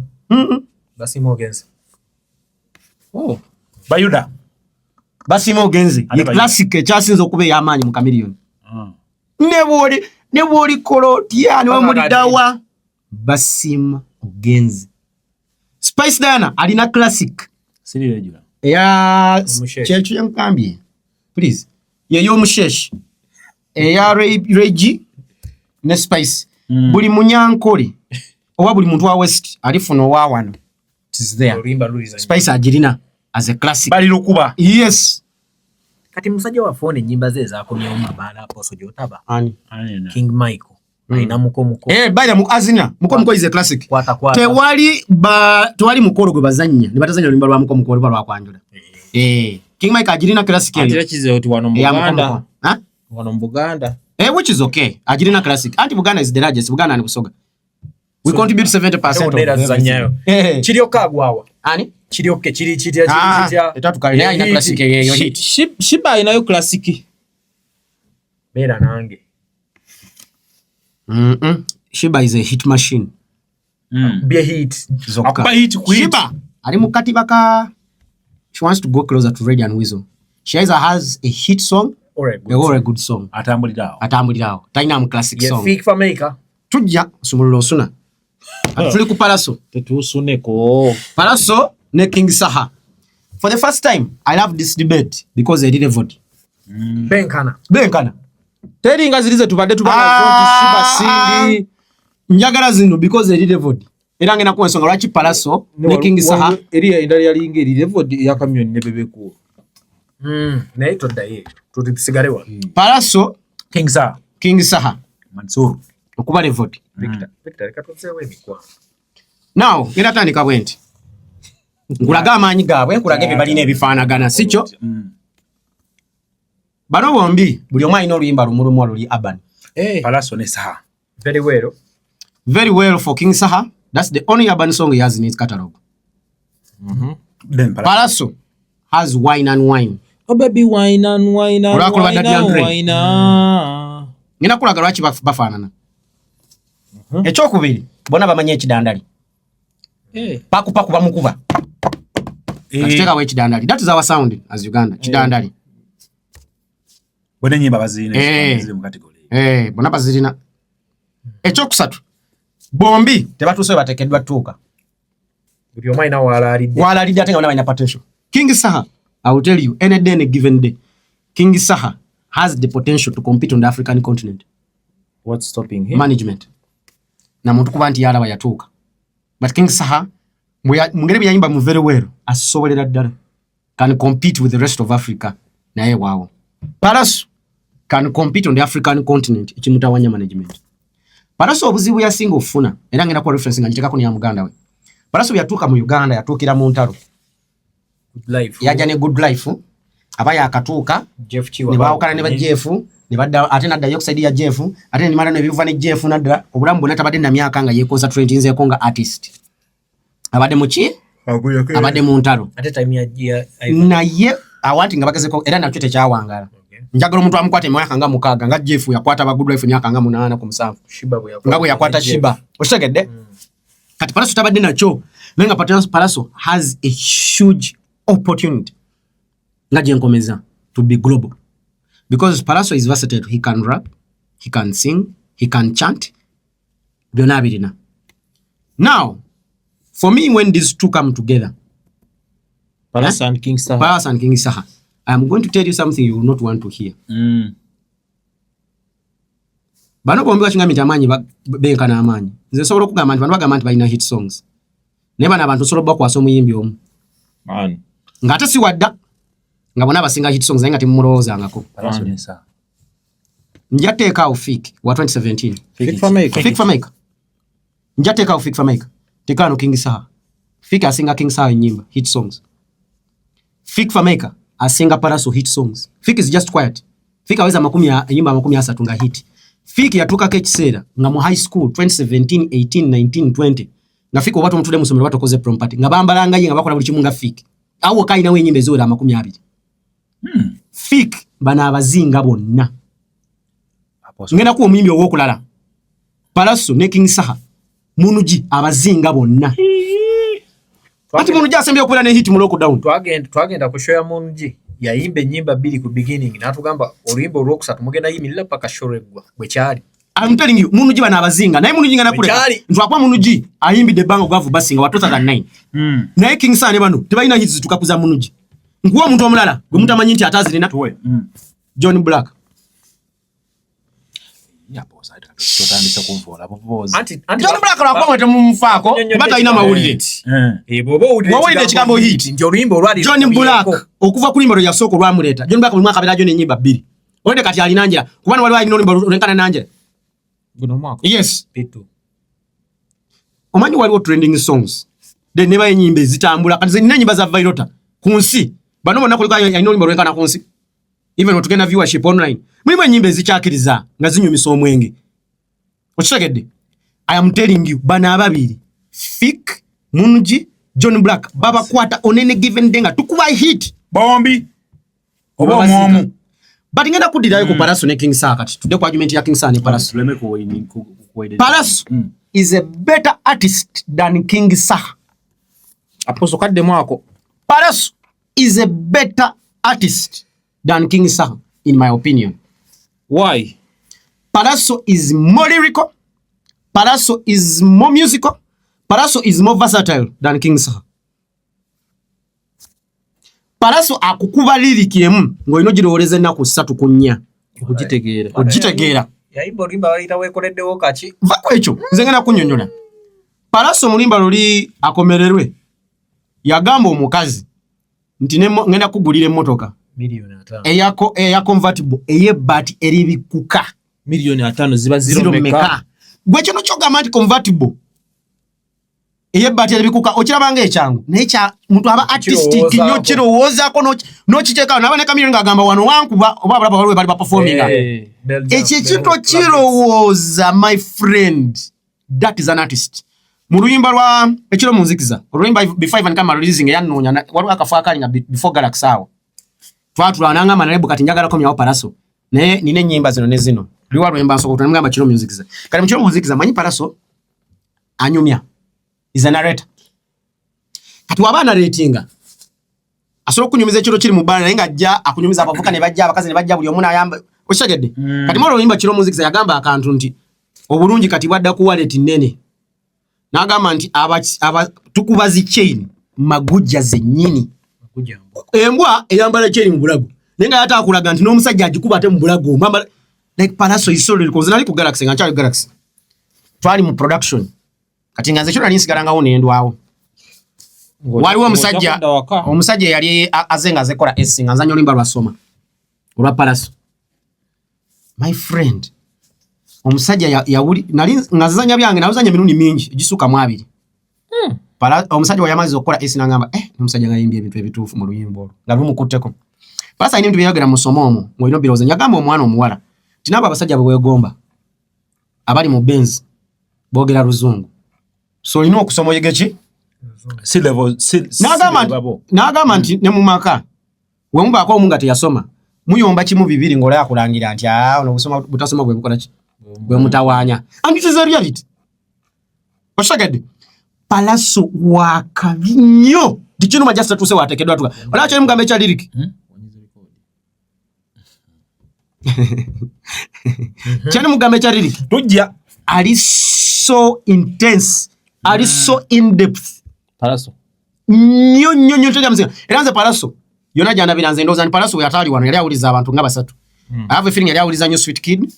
B: Basimo ogenze.
E: Bayuda.
C: Basimo ogenze. Ye classic ekyasinze okuba ey'amaanyi mu Chameleon. Ne bw'oli kolotyani wamulidawa. Basimo ogenze. Spice Diana alina classic.
E: Siri regular.
C: Eya kyekyo yankambye. Please. Ye y'omusheshi. Eya Reggie ne Spice. Buli munyankole. Owa buli muntu wa West alifuna owa wano. It is there. Spice agirina as a classic.
E: Bali lukuba.
C: Yes.
B: Kati musajja wa phone nyimba ze zakomya omabala aposo gyotaba.
C: Ani.
B: King Michael. Aina muko.
C: Baya mu azina. Muko is a classic.
B: Kwata.
C: Tewali mukolo gwe bazanya. Ne batazanya olumba lwa muko lwa kwanjula. King Mike ajirina classic
D: Atira kize oti wano Buganda. Wano Buganda.
C: Which is okay. Ajirina classic. Anti Buganda is the largest. Buganda ni Busoga. We contribute 70% of
B: everything. Chirioka agwawa.
C: Ani?
B: Chirioke chiri.
C: Etatukalira ina classic yeyo hit.
D: Shiba inayo classic.
B: Mera nange.
C: Shiba is a hit machine.
B: Be a hit.
E: Akuba hit ku
C: Shiba. Ali mukati baka. She wants to go closer to Red and Weasel. She either has a hit song or a good song. Atambulirawo. Taina mu classic song.
B: Fake for maker.
C: Tujja sumululo suna. Atuli ku Pallaso.
D: Tetusuneko.
C: Pallaso ne King Saha. For the first time, I love this debate because they did a vote. Benkana.
D: Teringa zilize tubadde tubana vote Shiba Sindi.
C: Njagala zino because they did a vote. Era ngena ku ensonga lwaki Pallaso ne King Saha.
D: Eri endali yali ngeri vote ya kamyoni ne bebeko.
B: Naye toddaye. Tusigale wa.
C: Pallaso
E: King
C: Saha.
E: Mansur.
C: Okuba le vote.
B: Victor katotsewe emikwa.
C: Now, era tandika bwenti. Nkulaga amaanyi gaabwe, nkulaga ebyo balina ebifaanagana, si kyo? Bano bombi, buli omu alina oluyimba lumulumu oluli urban.
E: Pallaso ne Saha.
C: Very well for King Saha. That's the only urban song he has in his catalogue.
E: Then
C: Pallaso has Wine and Wine.
D: Oh baby, wine and wine.
C: Ngina kulaga lwaki bafaanana. Ekyokubiri, bona bamanya ekidandali. Paku bamukuba. Atutekawo ekidandali. That is our sound as Uganda. Kidandali.
E: Bona nyimba bazine mu category.
C: Bona bazirina. Ekyokusatu. Bombi tebatuuse bateekeddwa tuuka.
B: Buli omu alina waalaalidde
C: ate nga bonna balina potential. King Saha, I will tell you, any day and a given day, King Saha has the potential to compete on the African continent.
D: What's stopping him?
C: Management. Na muntu kuba nti yalaba yatuuka. But King Saha, mungere byayimba mu very well, asobolera ddala. Can compete with the rest of Africa. Naye waawo. Pallaso can compete on the African continent. Ekimutawanya management. Pallaso obuzibu yasinga ofuna. Era ngenda ku reference nga njitekako ne ya Muganda we. Pallaso yatuuka mu Uganda, yatuukira mu ntalo. Yaja ne Good Life. Aba yakatuuka. Ne baawukana ne ba Jeff. Ne badda ate nadda yokuside ya Jeff. Ate ne mara ne bivuva ne Jeff nadda. Obulamu bonna tabadde na myaka nga yeconcentrate nzeeko nga artist. Abadde mu ki? Abadde mu ntalo.
B: Ate time ya
C: naye awanti nga bagezeko era nakyo tekyawangala. Njagala omuntu amukwate emyaka nga 6 nga Jeff yakwata ba Good Life emyaka nga 8 ku 7. Nga bwe yakwata Shiba. Okitegedde? Kati Pallaso tabadde nakyo. Nenga Pallaso has a huge opportunity nga gyenkomeza to be global. Because Pallaso is versatile. He can rap, he can sing, he can chant. Byonna abirina. Now, for me, when these two come together,
D: Pallaso and King Saha.
C: Pallaso and King Saha, I am going to tell you something you will not want to hear. Bano bombi bachinga miti amaanyi benkana amaanyi. Nze sobola okugamba nti bano bagamba nti balina hit songs. Naye bano abantu osobola bakwasa omuyimbi omu. Nga ate si wadda nga bonna basinga hit songs naye nga temumulowoozangako. Nja teekaawo Fik wa 2017. Fik for Maker. Nja teekaawo Fik for Maker. Teekaano King Saha. Fik asinga King Saha enyimba hit songs. Fik for Maker asinga Pallaso hit songs. Fik is just quiet. Fik aweza enyimba 30 nga hit. Fik yatuukako ekiseera nga mu high school 2017, 18, 19, 20 nga Fik oba tomutudde mu ssomero batokoze prom party nga bambalanga ye nga bakola buli kimu nga Fik. Awo kayinawo ennyimba eziwera 20. Fik bano abazinga bonna. Ngenda kuwa omuyimbi ow'okulala. Pallaso ne King Saha munugi abazinga bonna. Ati munugi asembye okubeera ne hit mu lockdown.
B: Twagenda ku show ya munugi. Yayimba ennyimba 2 ku beginning n'atugamba oluyimba olwokusatu mugenda yimirira paka show eggwa bwe kyali.
C: I'm telling you, munugi bana abazinga. Naye munugi ngana kuleka. Ntwakwa munugi ayimbidde bango gwavu basinga wa 2009. Naye King Saha ne bano tebalina hits zitukakuza munugi. Nkuwa omuntu omulala gwe mutamanyi nti atazirina tuwe. John Black. John Black lwakwamwete mumufaako batalina mawulire. Wawulire ekigambo hit. John Black okuva ku limbo lwe yasooka olwamuleeta. John Black buli mwaka abeera gyo n'ennyimba 2. Olwedde kati alina Angela. Kubanga waliwo alina oluyimba olwenkana n'Angela. Yes. Omanyi waliwo trending songs. Then neba ennyimba ezitambula. Kati ze nina ennyimba za Vailota. Ku nsi
D: bano bonna kuliko ayina olumba lwenkana ku nsi even otugenda viewership online mulimu ennyimba ezikyakiriza nga zinyumisa omwenge okitegedde. I am telling you bano ababiri Fik Munji John Black babakwata on any given day nga tukuba hit
E: bombi oba omwomu
D: but ngenda kudirayo ku Pallaso ne King Saha kati tudde ku argument ya King Saha ne Pallaso. Pallaso is a better artist than King Saha.
C: Aposo kadde mwako.
D: Pallaso is a better artist than King Saha in my opinion.
C: Why?
D: Pallaso is more lyrical. Pallaso is more musical. Pallaso is more versatile than King Saha. Pallaso akukuba liriki emu ng'olina ogirowoleza ennaku 3 ku 4 okugitegeera.
B: Yayimba olimba balita wekoleddewo kaki.
D: Vako ekyo nze ngenda kunnyonnyola. Pallaso mulimba luli akomererwe yagamba omukazi nti ngenda kugulira emmotoka
B: $5,000,000
D: eya convertible ey'ebbaati eribikuka
C: $5,000,000 ziba zero meka.
D: Gwe kino kyogamba nti convertible ey'ebbaati eribikuka okirabanga ekyangu naye kya muntu aba artistic nnyo kirowoozaako n'okiteekawo n'aba ne kamiliyoni ng'agamba wano wankuba oba abalaba waliwe bali baperforminga. Ekyo ekintu okirowooza my friend, that is an artist. Mu luyimba lwa ekiro mu nzikiza oluyimba before even kama releasing yannoonya waliwo akafo akali nga before Galaxy awo twatula nangamba Nalebo kati njagala komyawo Pallaso naye nina ennyimba zino ne zino liwa lwemba nsoko tunamugamba kiro mu nzikiza kati mu kiro mu nzikiza manyi Pallaso anyumya is a narrator kati waba narratinga asobola okunyumiza ekiro kiri mu bbala naye ng'ajja akunyumiza abavuka ne bajja abakazi ne bajja buli omu n'ayamba okitegedde. Kati mwalo oluyimba kiro mu nzikiza yagamba akantu nti obulungi kati bwadda ku wallet nnene n'agamba nti tukuba zi chain magujja zennyini embwa eyambala chain mu bulago naye nga yataakulaga nti n'omusajja agikuba ate mu bulago omwambala like Pallaso is so lyrical. Nze nali ku Galaxy nga nkyali Galaxy twali mu production kati nga nze kyo nali nsigalangawo n'endwawo waliwo omusajja yali aze nga azekola esi nga nzanya oluyimba lwasoma olwa Pallaso my friend omusajja nali nga zanya byange nawuzanya emirundi mingi egisuka mu 2 omusajja wayamaze okukola esi n'agamba omusajja ngayimbye ebintu ebituufu mu luyimba olwo nga lumukutteko. Pallaso alina ebintu byayogera mu somo omwo ng'olina birowooza nyagamba omwana omuwala ti naabo abasajja bwegomba abali mu Benz boogera luzungu so olina okusoma oyige ki n'agamba nti ne mu maka we mubaako omu nga teyasoma muyomba kimu 2 ng'olaya akulangira nti ono butasoma bwe bukola ki bwe mutawaanya and it is a reality. Oshagedde Pallaso wakabi nnyo tikinuma just tuse wateekeddwa tuka olaba kyali mugambo ekya lyric kyali mugambo ekya lyric
E: tujja
D: ali so intense ali so in depth
C: Pallaso
D: nnyo tega mzinga era nze Pallaso yona janabira nze ndowooza nti Pallaso yatali wano yali awuliza abantu nga 3 I have a feeling yali awuliza nnyo Sweet Kid,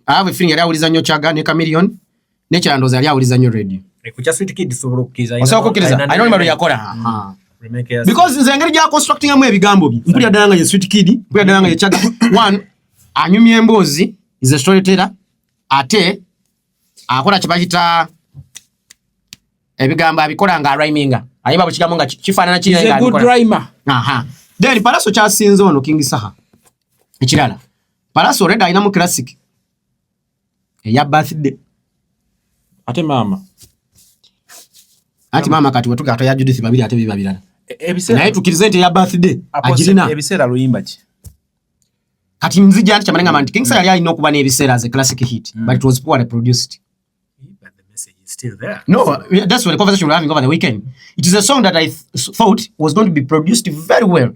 D: I have a feeling yali awuliza nnyo Chaga ne Chameleon ne Kirandoza yali awuliza nnyo Radio
B: kucha Sweet Kid sobola okukkiriza
D: ayina olumalo yakola because nze engeri gya constructing amu ebigambo bye mpulira ddala nga ye Sweet Kid mpulira ddala nga ye Chaga one anyumya emboozi is a storyteller ate akola kibakita ebigambo abikola nga rhyminga ayimba bwe kigambo nga kifaanana kiri nga
C: good rhymer.
D: Then Pallaso kyasinze ono King Saha ekirala Pallaso already ayina mu classic eya birthday
C: ate mama
D: kati wetugato ya Judith babiri ate bibabirala
E: ebiseera
D: naye tukirize nti eya birthday agirina
E: ebiseera luyimba ki
D: kati nzija nti kyamalenga nti King Saha yali alina okuba n'ebiseera as a classic hit but it was poorly produced.
B: But the message is still there.
D: No, that's what the conversation we were having over the weekend. It is a song that I thought was going to be produced very well.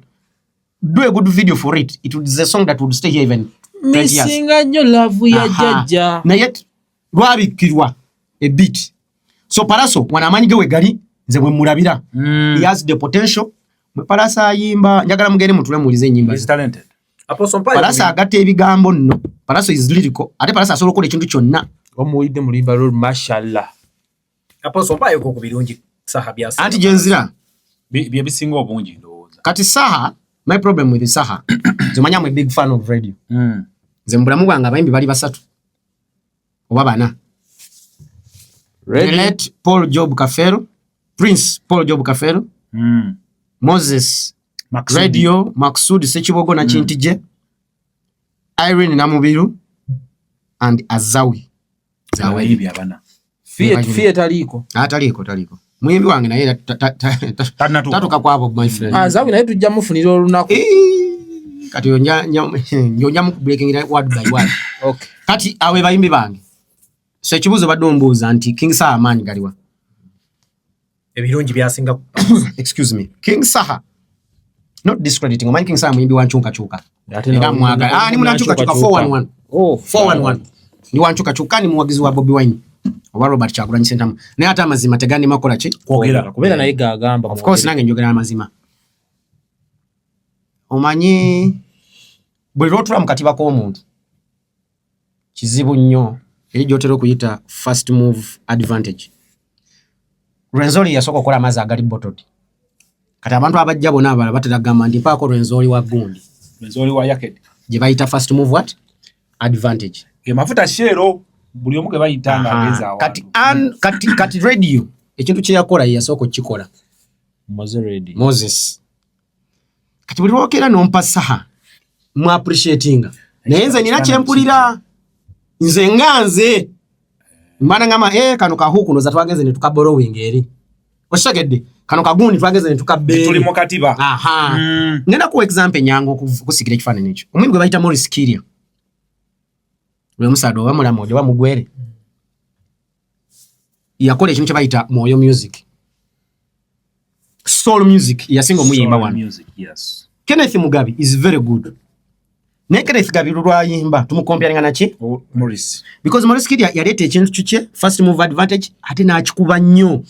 D: Do a good video for it. It is a song that would stay here even 20 years.
C: Missing your love ya jaja.
D: Na yet lwabikirwa a bit. So Pallaso wanamanyi ge wegali nze bwe mulabira. He has the potential. Pallaso ayimba njagala mugende mutule mulize ennyimba.
E: He's talented.
D: Pallaso agatta ebigambo nno. Pallaso is lyrical. Ate Pallaso asobola okukola ekintu kyonna.
C: Omuwidde mu limba lwo mashallah.
B: Apostle mpayo ko kubirungi Saha byasa.
D: Anti Jenzira.
E: Bye bisinga obungi ndowooza.
D: Kati Saha, my problem with Saha. Zimanya I'm a big fan of radio. Nze mbulamu bwange abayimbi bali 3. Oba 4. Let Paul Job Kafero, Prince Paul Job Kafero, Moses Radio Maksudi Sechibogo na Chintije, Irene Namubiru and Azawi.
E: Zawi abana.
C: Fiat taliko. Taliko. Muyimbi wange naye tatuka kwabo my friend.
B: Azawi naye tujja mufunira olunaku.
C: Kati nyonya mu breaking word by word.
B: Okay.
C: Kati awe bayimbi bange. Sechibuzo badombuza anti King Saha mani galiwa.
B: Ebirungi byasinga
C: excuse me. King Saha. Not discrediting. Omani King Saha muyimbi wanchuka chuka. Ega mwaga. Ni munanchuka chuka 411. Oh, 411. Ni wanchuka chuka ni mwagizi wa Bobby Wine. Oba Robert Chagulanyi Sentamu. Naye ate amazima tegani makola ki?
E: Kwogera.
B: Kubeera naye gagamba.
C: Of course nange njogera amazima. Omanyi buli lwotula mu katiba k'omuntu kizibu nnyo eri gy'otera okuyita first move advantage. Rwenzori yasooka okukola amazzi agali bottled. Kati abantu abajja bonna abalala batera kugamba nti mpaako Rwenzori wa gundi.
E: Rwenzori wa yaked.
C: Gye bayita first move what? Advantage.
E: Ge mafuta shero buli omu ge bayitanga ageza awantu.
C: Kati radio ekintu kye yakola yasooka okukikola. Moses. Kati buli lwokera n'ompa Saha mu appreciatinga. Naye nze nina kyempulira. Nze nganze. Mbana ngama kano kahuku noza twageze ne tukaborrowing eri. Oshagedde kano kagundi twageze ne tukabbe.
E: Tuli mu katiba.
C: Aha. Ngenda ku example nyango kusigira ekifaananyi ekyo. Omwimi gwe bayita Morris Kiria. Gwe musado wa mulamu wa mugwere. Yakola ekintu kye bayita Moyo Music. Soul music yasinga omuyimba wano.
E: Music, yes.
C: Kenneth Mugabi is very good. Ne Kenneth Gabi lwayimba tumukomparinga na ki?
E: Morris.
C: Because Morris Kiria yaleta ekintu kye first move advantage ate n'akikuba nnyo.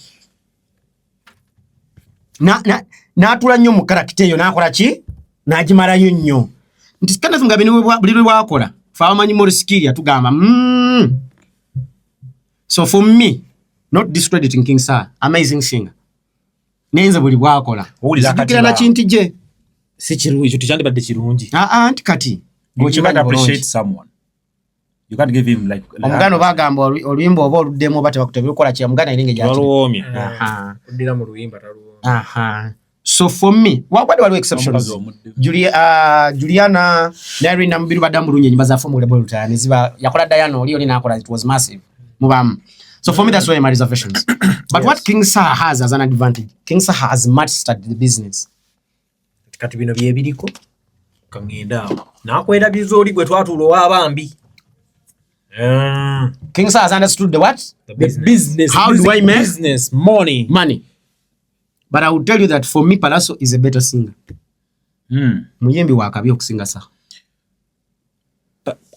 C: N'atula nnyo mu character eyo n'akola ki? N'agimalayo nnyo. Nti Kenneth Mugabi buli lwakola fa amanyi Morris Kiria tugamba So for me, not discrediting King Saha, amazing singer. Nenze buli bwakola. Sikira na kinti je.
B: Si kirungi ekyo tekyandibadde kirungi.
C: Anti kati.
E: You can't appreciate someone. You can't give him like.
C: Omugano bagamba oluyimba oba oluddemu bate bakutebekola kya mugana iringe gyati.
B: Waluwomye.
C: Oddira mu luyimba taluwomye. So for me, what were exceptions? Juliana Nari Nambiru badamu lunye nyimba za Formula Ball tayani ziba yakola Diana oli nakola, it was massive. Mubamu. So for me, that's why my reservations. But yes. What King Saha has as an advantage, King Saha has mastered the business.
B: Kati bino byebiriko kangenda nakwera bizoli gwe twatulo wabambi.
C: King Saha has understood the what?
B: The business.
C: How do I make
B: business? Money.
C: But I will tell you that for me, Pallaso is a better singer. Muyembi wakabi okusinga Saha.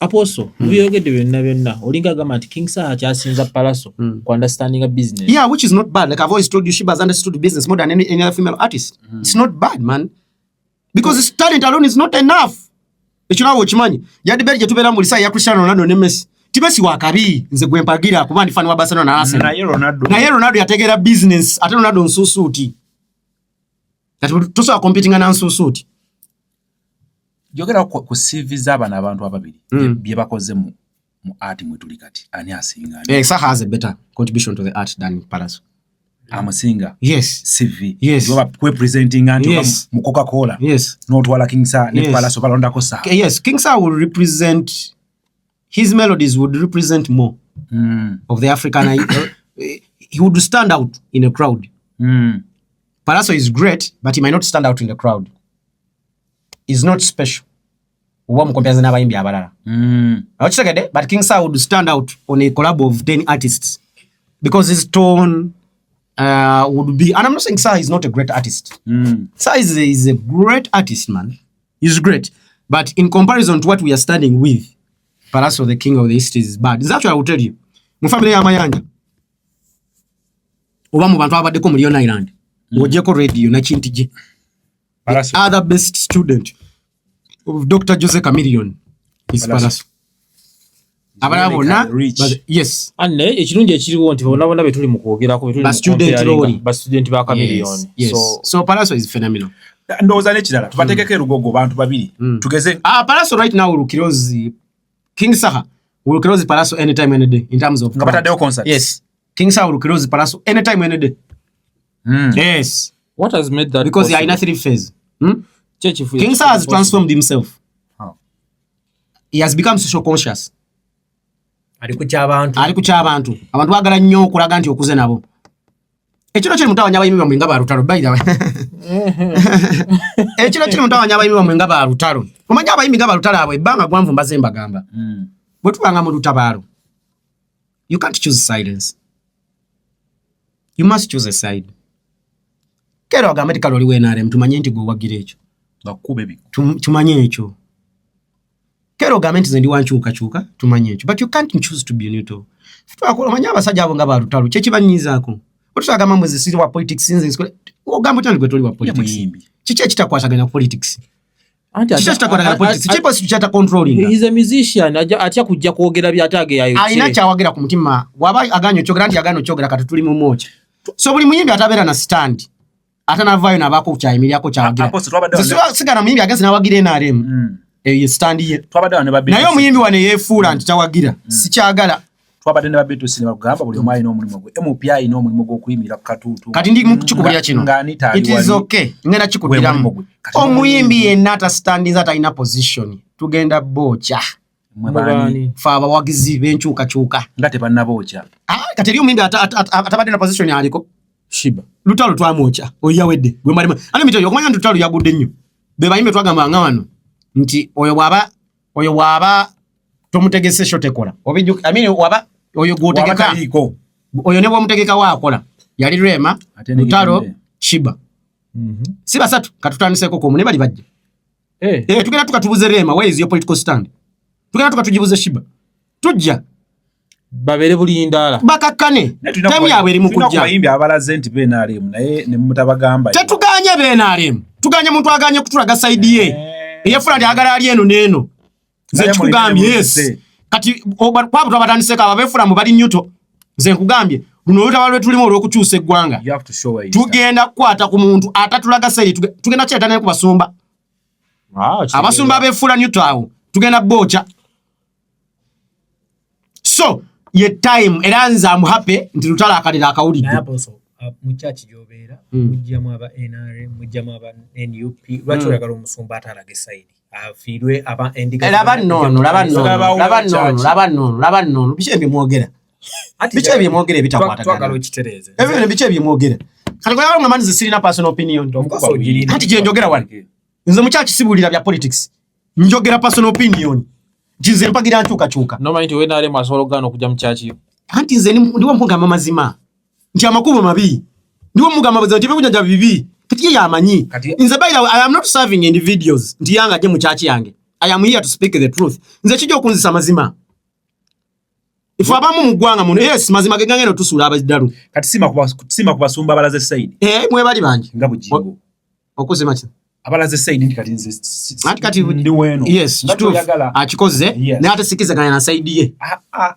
B: Apostle, byogedde byonna olinga gamba nti King Saha kyasinza Pallaso ku understanding a business.
C: Yeah, which is not bad. Like I've always told you, Shiba has understood business more than any other female artist. It's not bad, man. Because his talent alone is not enough. Ekyo okimanyi. Yadi berje tubera mu lisa ya Cristiano Ronaldo ne Messi. Tibesi wakabi nze gwe mpagira kuba ndi fan wa Barcelona na Arsenal. Na Ronaldo yategera business ate Ronaldo nsusuti. Kati tuso competing na nsusuti.
E: Jogera ku CV z'abana abantu ababiri bye bakoze mu art mwetuli kati ani asinga.
C: Saha has a better contribution to the art than Pallaso.
E: I'm a singer.
C: Yes.
E: CV.
C: Yes.
E: You are representing and mu Coca-Cola.
C: Yes.
E: Not wala King Saha ne Pallaso balonda ko Saha.
C: Yes, King Saha will represent, his melodies would represent more of the African. He would stand out in a crowd. Pallaso is great, but he might not stand out in the crowd. Is not special. But King Saha would stand out on a collab of 10 artists because his tone would be, and I'm not saying Saha is not a great artist. Saha is a great artist, man. He's great. But in comparison to what we are studying with, Pallaso, the king of the East, is bad. That's what I will tell you. Mu family ya Mayanja. Oba mu bantu abadde ko mu Lion Island. Ojeko radio na Chintije. The other best student of Dr. Jose Chameleon is Pallaso. Yes.
B: And ekirungi ekiriwo nti bonna betuli mu kwogerako betuli mu student ba Chameleon.
C: So Pallaso is phenomenal.
E: Ndowooza n'ekirala tubateekeko erugogo bantu babiri tugeze.
C: Pallaso right now will kirozi King Saha will kirozi Pallaso anytime any day in terms of
E: nga bataddeyo concert.
C: Yes. King Saha will kirozi Pallaso anytime any day. Yes.
B: What has made that
C: because they are in a 3 phase. King Saha has transformed himself. How? He has become social conscious.
B: Ali kuchabantu.
C: Abantu bagala nnyo okulaga nti okuze nabo. Ekiro kiri mutawanya abayimbi bamwe nga balutalo by the way. Ekiro kiri mutawanya abayimbi bamwe nga balutalo. Omanya abayimbi nga balutalo abo ebbanga gwanvu mbaze mbagamba. Bwe tubanga mu lutabaalo. You can't choose silence. You must choose a side. Kero agamati kaloli wenarem tumanye nti go wagira ekyo.
E: Bakube biko.
C: Tumanye ekyo. Kero agamati zendi wanchuka tumanye ekyo. But you can't choose to be neutral. Omanya abasajja abo nga balutalo kye kibanyizaako. Otagamba mwezi siri wa politics since ogamba tani gwe toli wa politics. Chiche kitakwataganya politics. Chiche kitakwataganya politics. Chipo sichata controlling.
F: He's a musician. Atya kujja kwogera byatage yayo.
C: Alina kyawagera ku mutima. Waba aganyo kyogera nti agano kyogera katutuli mu mocha. So buli muyimbi atabeera na stand. Atana vayo na bako kyayimiryako kyawagira. Sigana muyimbi agenzi nawagira NRM. Stand ye. Nayo muyimbi wane yefuula nti tawagira. Sikyagala.
E: Twabadde ne babetu sinema kugamba buli omwayi n'omulimu gwe MPI n'omulimu gw'okuyimira ku katuutu
C: kati ndi mu kikubulya kino it is okay ngenda kikudiramu omuyimbi yenna atastandiza atalina position tugenda bocha fa abawagizi b'enkyukakyuka
E: nga tebannabocha
C: kati eri omuyimbi atabadde na position aliko shiba lutalo twamwocha oyawedde gwe mwalimu ane mitoyo okumanya nti lutalo yagudde nnyo be bayimbe twagamba nga wano nti oyo bwaba tomutegese shotekola obijuka waba oyo gotegeka oyo ne bwomutegeka waakola yali Rema Lutalo Shiba si basatu katutandiseko ko munebali bajja tugenda tukatubuze Rema where is your political stand tugenda tukatujibuze Shiba tujja
F: babere buli ndala
C: bakakane time yawe eri mukujja
E: tunakubayimbi abalaze nti BNRM naye ne mutabagamba
C: tetuganye BNRM tuganye muntu aganye kutulaga side ye eyefula ndi agala ali eno neno nze tukugambye yes kati kwabu twabatandiseko ababefula mu bali nyuto nze nkugambye luno lutabalwe tulimo olw'okukyusa eggwanga tugenda kukwata ku muntu atatulaga side tugenda kyeta naye ku basumba abasumba abefula nyuto awo tugenda bocha so ye time era nze am happy nti Lutalo akalira akawulidde
B: mu church gy'obeera mujjamu aba NRM mujjamu aba NUP lwaki oyagala omusumba atalage side afiirwe aba endiga
C: laba nnono biki ebyemwogera ebitakwatagana
B: twagala okitereeze
C: ebyo biki ebyemwogera kati kwagala nga manizi sirina personal opinion kati gye njogera wano nze mu church sibuulira bya politics njogera personal opinion nze mpagira nkyukakyuka
F: nomanyi nti wenaale masobola okugaana okujja mu church yo
C: anti nze ndiwo mugamba mazima nti amakubo mabi ndiwo mugamba nti ebyokunyanja bibi kati ye yamanyi nze bayira I am not serving individuals nti yanga je mu church yange I am here to speak the truth nze kijja okunzisa mazima ifu abamu mu ggwanga muno yes mazima ge ngangeno tusuula abaddalu
E: kati sima kubasumba abalaze side
C: mwebali bangi
E: nga bujingo
C: okusema ki
E: abalaze side ndi kati nze
C: kati
E: ndi weno
C: yes akikoze ne ate sikizaganya na side ye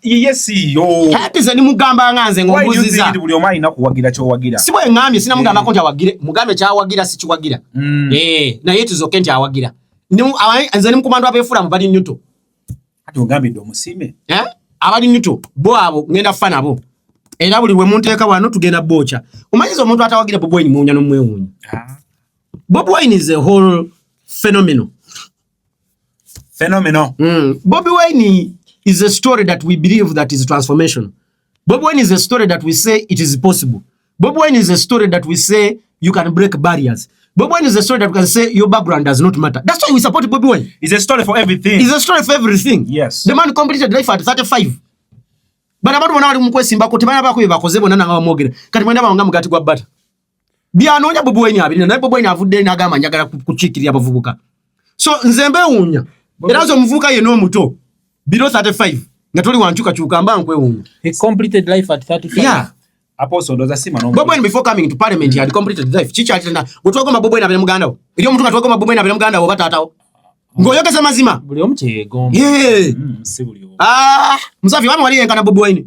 E: yes yo
C: kati ze ni mugamba nganze ngombuziza
E: buli omayi nakuwagira kyo wagira
C: sibwe ngambye sina mugamba ko kyawagire mugambe kyawagira si kiwagira na yetu zoke nti awagira nze ni mukomando abefula mu bali nyuto
E: ati ogambe ndo musime
C: abali nyuto bo abo ngenda fa nabo era buli we munteeka wano tugenda bocha omanyiza omuntu atawagira Bobi Wine muunya n'omwewuunya Bobi Wine is a whole phenomenon. Bobi Wine is a story that we believe that is transformation. Bobi Wine is a story that we say it is possible. Bobi Wine is a story that we say you can break barriers. Bobi Wine is a story that we can say your background does not matter. That's why we support Bobi Wine.
E: It's a story for everything.
C: It's a story for everything.
E: Yes.
C: The man completed life at 35. But abantu bonna bali mu kwesimba ko tebana bako bakoze bonna nga bamwogera. Kati mwenda bawanga mugati gwa bata. Byanonya Bobi Wine abirina naye Bobi Wine avudde n'agamba njagala kukiikirira abavubuka. So nzembe wunya era zo muvubuka ye n'omuto below 35 nga toli wankyukakyuka mba nkwewunya.
F: He completed life at 35.
C: Yeah.
E: Apostle doza sima no.
C: Bobi Wine before coming to parliament he had completed life. Chichi atenda gotwagoma Bobi Wine abere muganda wo. Eri omuntu katwagoma Bobi Wine abere muganda wo batatawo. Ngoyogeza mazima.
F: Buli omu kyegomba.
E: Si buli omu.
C: Musafi wamwe wali yenkana Bobi Wine.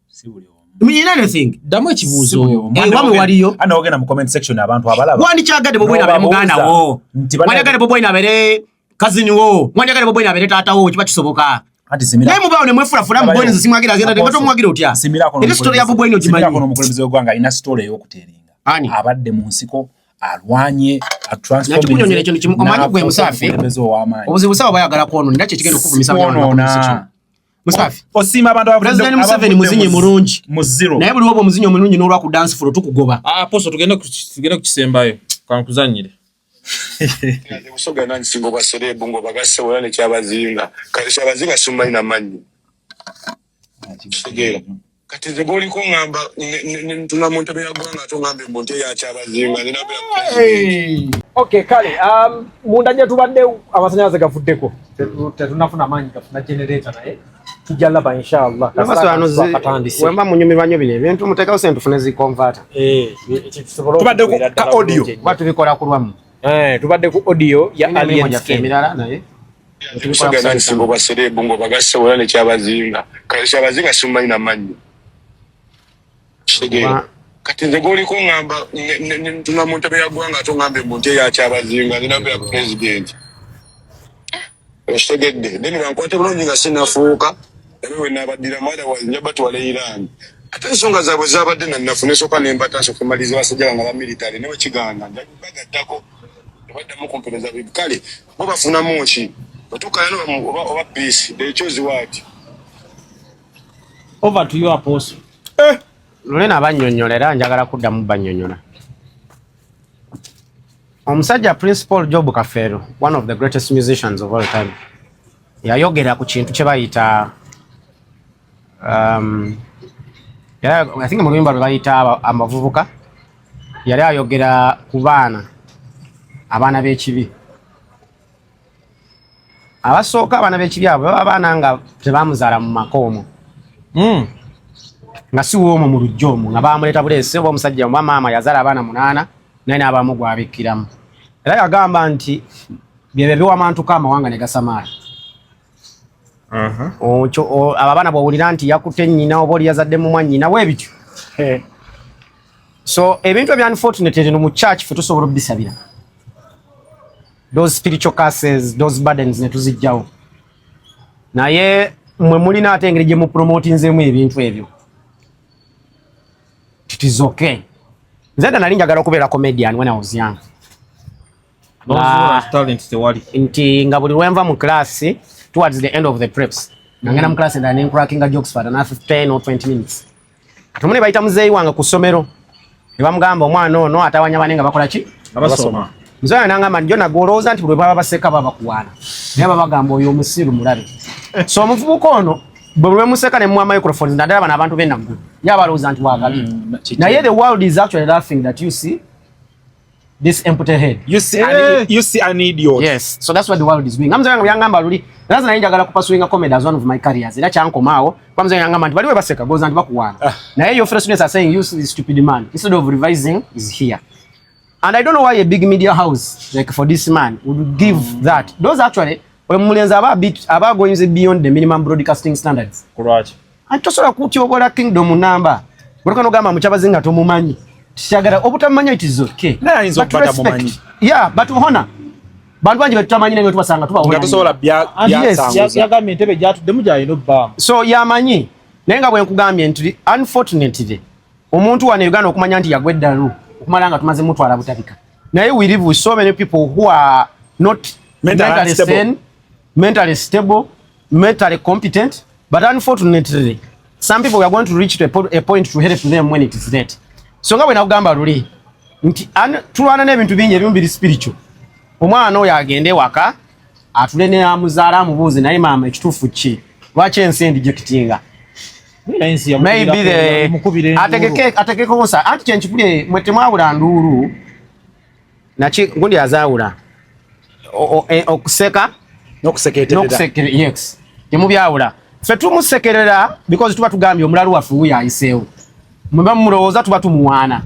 E: Si buli omu.
C: Mean anything.
F: Damu ekibuuzo.
C: Wamwe waliyo.
E: Ana ogenda mu comment section abantu abalaba.
C: Wandi kyagadde Bobi Wine abere muganda wo. Wandi agadde Bobi Wine abere cousin wo. Wandi agadde Bobi Wine abere tata wo kiba kisoboka.
E: Ati simira.
C: Naye mubawo ne mwefulafula mu Bobi Wine simwagira agenda de bato mwagira otya.
E: Simira kono.
C: Eri story ya Bobi Wine ogimanyi.
E: Simira kono mukulembeze ogwanga ina story ey'okuteringa.
C: Ani.
E: Abadde mu nsiko alwanye
C: nakimunyonyera ekyo kimu omanyi gwe Musaafi obuzibu sawa bayagala kwononera kye kigenda okuvumisa
E: kwonona
C: Musaafi
E: osima abantu
C: President Museveni muzinyi mulungi
E: mu zero
C: naye buli wobo muzinyi omulungi n'olwa ku dance floor tukugoba
F: Apostle tugenda kukisembayo kankuzanyire
G: Usoga nani singo basore bungo bagase wala ne kyabazinga kale kyabazinga sumaina manyi segera kati ze goli ko ngamba tuna muntu be yagwanga to ngambe monte ya kyabazinga ninabe
B: Okay kale mundanya tubadde amasanyalaze gafuddeko tetunafuna manyi kafuna generator naye tujalla ba inshallah
C: kasatandise wemba munyumirwanyo bine ebintu muteka ose ntufune zi converter
B: tubadde ku audio
C: batu bikola kulwamu
B: tubadde ku audio ya alien
C: emirala naye
G: usoga nani singo basore bungo bagase wala ne kyabazinga kale kyabazinga sumaina manyi segera kati ze goli ko ngamba tuna muntu be yagwanga to ngambe monte ya kyabazinga ninabe president segedde deni bankwate bulungi nga sinafuuka ewe nabadira mada wa nyabatu wale Iran ate nsonga zaabwe zabadde na nafune soka nembata so kumaliza basajja nga ba military newe kiganda bagaddako badda mu kompeza bikale bo bafuna mochi batuka yano oba peace they chose what
F: over to you Apostle
C: lulena abanyonyolera njagala kudda mu banyonyola omusajja Principal Job Kafero one of the greatest musicians of all time yayogera ku kintu kye bayita I think mu luyimba lwe bayita amavubuka yali ayogera ku abaana b'ekibi abasooka abaana b'ekibi abo baba abaana nga tebamuzaala mu makoomo nga si woomwo mu lujja omwo nga bamuleeta buleese oba omusajja oba maama yazaala abaana 8 naye n'abamu gwabikkiramu era yagamba nti byebyo biwamantuka amawanga ne gasamaala abo abaana bw'owulira nti yakutte nnyina oba oli yazaddemu mwannyina bwe bityo so ebintu ebya unfortunately mu church ffe tusobola obisabira those spiritual curses those burdens ne tuzijjawo naye mwe mulina ate engeri gye mu promotinzemu ebintu ebyo it is okay nze nali njagala okubeera comedian when I was young nti nga buli lwenva mu class towards the end of the preps nangenda mu class ndala nencrackinga jokes for another 10 or 20 minutes kati mune bayita muzeeyi wange ku ssomero ne bamugamba omwana ono atawanya bane nga bakola ki
F: abasoma
C: muzeeyi nangamba nti jona golowooza nti buli baba baseka baba kuwaana naye babagamba oyo omusiru mulabe so omuvubuka ono bwe lwemuseka ne muwa microphones naddala bano abantu b'ennaggulu ye abalowooza nti wakabi naye the world is actually laughing that you see this empty head.
B: You see an idiot.
C: Yes, so that's what the world is doing. I'm saying yangamba luli. That's na njagala kupasuinga comedy as one of my careers. Ila chankomao. Kwa mzee yangamba nti baliwe baseka goza nti bakuwana. Na your first students are saying you this stupid man. Instead of revising is here. And I don't know why a big media house like for this man would give that. Those actually when mulenza aba going beyond the minimum broadcasting standards.
F: Kurachi.
C: Atosola kutyobola kingdom number. Bweka no gamba muchabazinga to mumanyi. Shagara obutamanya it is okay.
B: Na inzo pata mumanyi.
C: Yeah, but honor. Bantu banje betutamanya nengo tubasanga tuba honor.
B: Ngatosola bya
F: ya gambye ntebe gyatu demuja ino ba.
C: So yamanyi nenga bwe nkugambye nti unfortunately omuntu wa Uganda okumanya nti yagweddalu okumalanga tumaze mutwala butabika. Naye we live with so many people who are not mentally stable, mentally competent, but unfortunately some people are going to reach to a point to help them when it is late. So nga bwena kugamba luli nti tulwana n'ebintu bingi ebimu biri spiritual. Omwana oyo agende waka atulene amuzaala amubuuze naye maama ekituufu ki lwaki ensi endijekitinga maybe ategekeko anti kyenkikubye mwe temwawula nduulu naki gundi azaawula okuseka n'okusekerera yes temubyawula ffe tumusekerera because tuba tugambye omulalu waffe wuyo ayiseewo mwe mulowooza tuba tumuwaana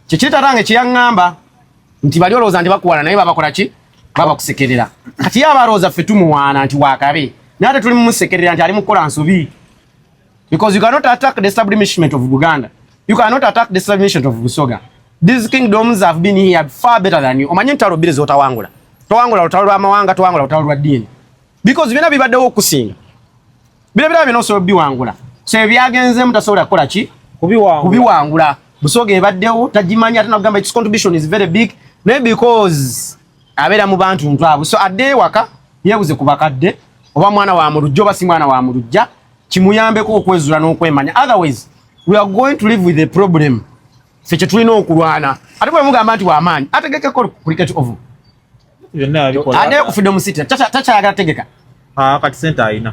C: kikitatange kyeyaŋŋamba nti bali olowooza nti bakuwaana naye babakola ki babakusekerera kati ye abalowooza ffe tumuwaana nti wakabe naye ate tuli mumusekerera nti ali mukukola nsobi because you cannot attack the establishment of Uganda, you cannot attack the establishment of Busoga. These kingdoms have been here far better than you. Omanyi ntalo bire zotawangula towangula lutalo lwa mawanga towangula lutalo lwa dini because bina bibaddewo okusinga bino bino so biwangula so ebyagenze mutasobola kukola ki kubiwangula Busoga ebaddewo tajimanya ate nagamba its contribution is very big maybe because abera mu bantu ntwabo so adde waka yebuze kubakadde oba mwana wa mulujjo basi mwana wa mulujja kimuyambeko okwezula n'okwemanya otherwise we are going to live with a problem feche tulina okulwana ate bwe mugamba nti wa maanyi ategeke ko cricket over ade ku freedom city tacha yagala tegeka
F: kati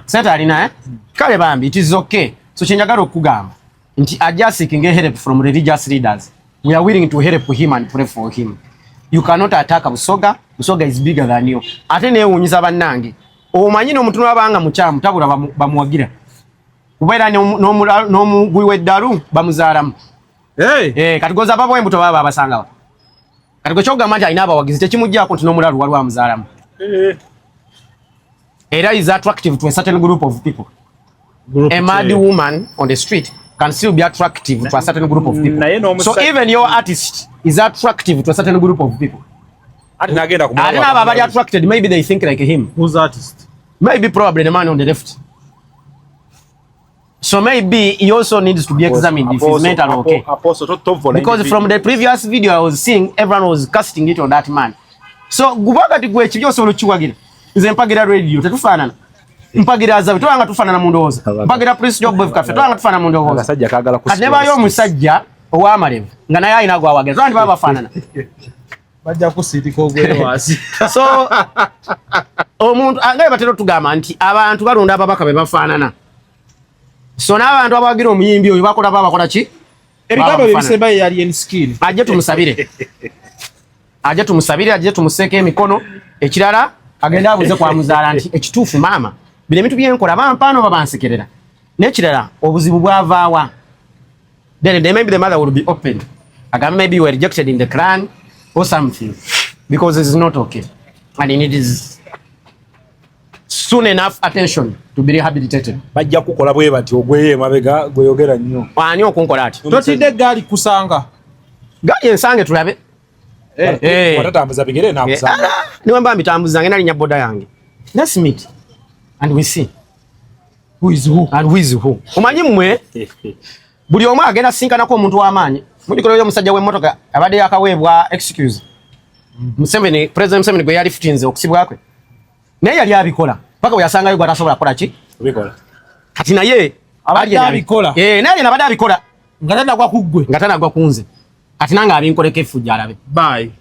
F: center alina kale bambi
C: it is okay so chenjagala okugamba nti ajja seeking help from religious leaders. We are willing to help him and pray for him. You cannot attack Busoga. Busoga is bigger than you. Ate ne wunyiza bannange. Omanyi n'omuntu n'abanga mukyamu tabula bamuwagira. Kubeera n'omugwi w'eddalu bamuzaalamu. Katigoza babo embuto baba abasanga. Katigo kyogamba nti alina abawagizi tekimuggyako nti n'omulalu waliwo amuzaalamu. Era is attractive to a certain group of people. A mad woman on the street can still be attractive to a certain group of people. So even your artist is attractive to a certain group of people. I don't know about attracted. Maybe they think like him.
F: Who's artist?
C: Maybe probably the man on the left. So maybe he also needs to be examined if he's mental okay. Because from the previous video I was seeing, everyone was casting it on that man. So gubaga tigwe chibyo solo chiwagira. Nze mpagira radio tetufanana. Mpagira azabi twanga tufanana mu ndowooza. Mpagira Prince Job Boy Cafe twanga tufanana mu ndowooza.
B: Agasajja kaagala ku.
C: Adeba yo musajja ow'amalevu nga naye ayina gwawageza. Twandi baba bafanana.
F: Bajja kusitika ogwere wasi.
C: So omuntu angaye batero tugamba nti abantu balonda ababaka be bafaanana. So n'abantu abawagira omuyimbi oyo bakola bakola ki?
F: Ebigambo bisemba yali en skill.
C: Ajje tumusabire. Ajje tumuseeke emikono ekirala agenda abuze kwa muzaala nti ekituufu maama bile mitu byenkola bampano babansekerera n'ekirala obuzibu bwavaawa then maybe the mother will be opened again maybe you were rejected in the clan or something because it's not okay and it is soon enough attention to be rehabilitated.
B: Bajja kukola bwe bati ogweye mabega gweyogera nnyo.
C: Ani okunkola ati
F: totidde gali kusanga
C: gali ensange tulabe
B: watatambuza bigere na kusanga
C: niwe mba mitambuza ngena linya boda yange. Let's meet and we see who is who and who is who. Omanyi mmwe buli omu agenda sinkanako omuntu w'amaanyi mudikolo yo musajja w'emmotoka abadde yakaweebwa excuse Museveni President Museveni gwe yali fitinze okusibwakwe naye yali abikola paka yasangayo gwa tasobola kola ki
B: bikola
C: kati naye
F: abadde abikola
C: naye nabadde abikola
F: nga tanagwa kuggwe
C: nga tanagwa kunze kati nange abinkoleko effujja alabe
F: bye.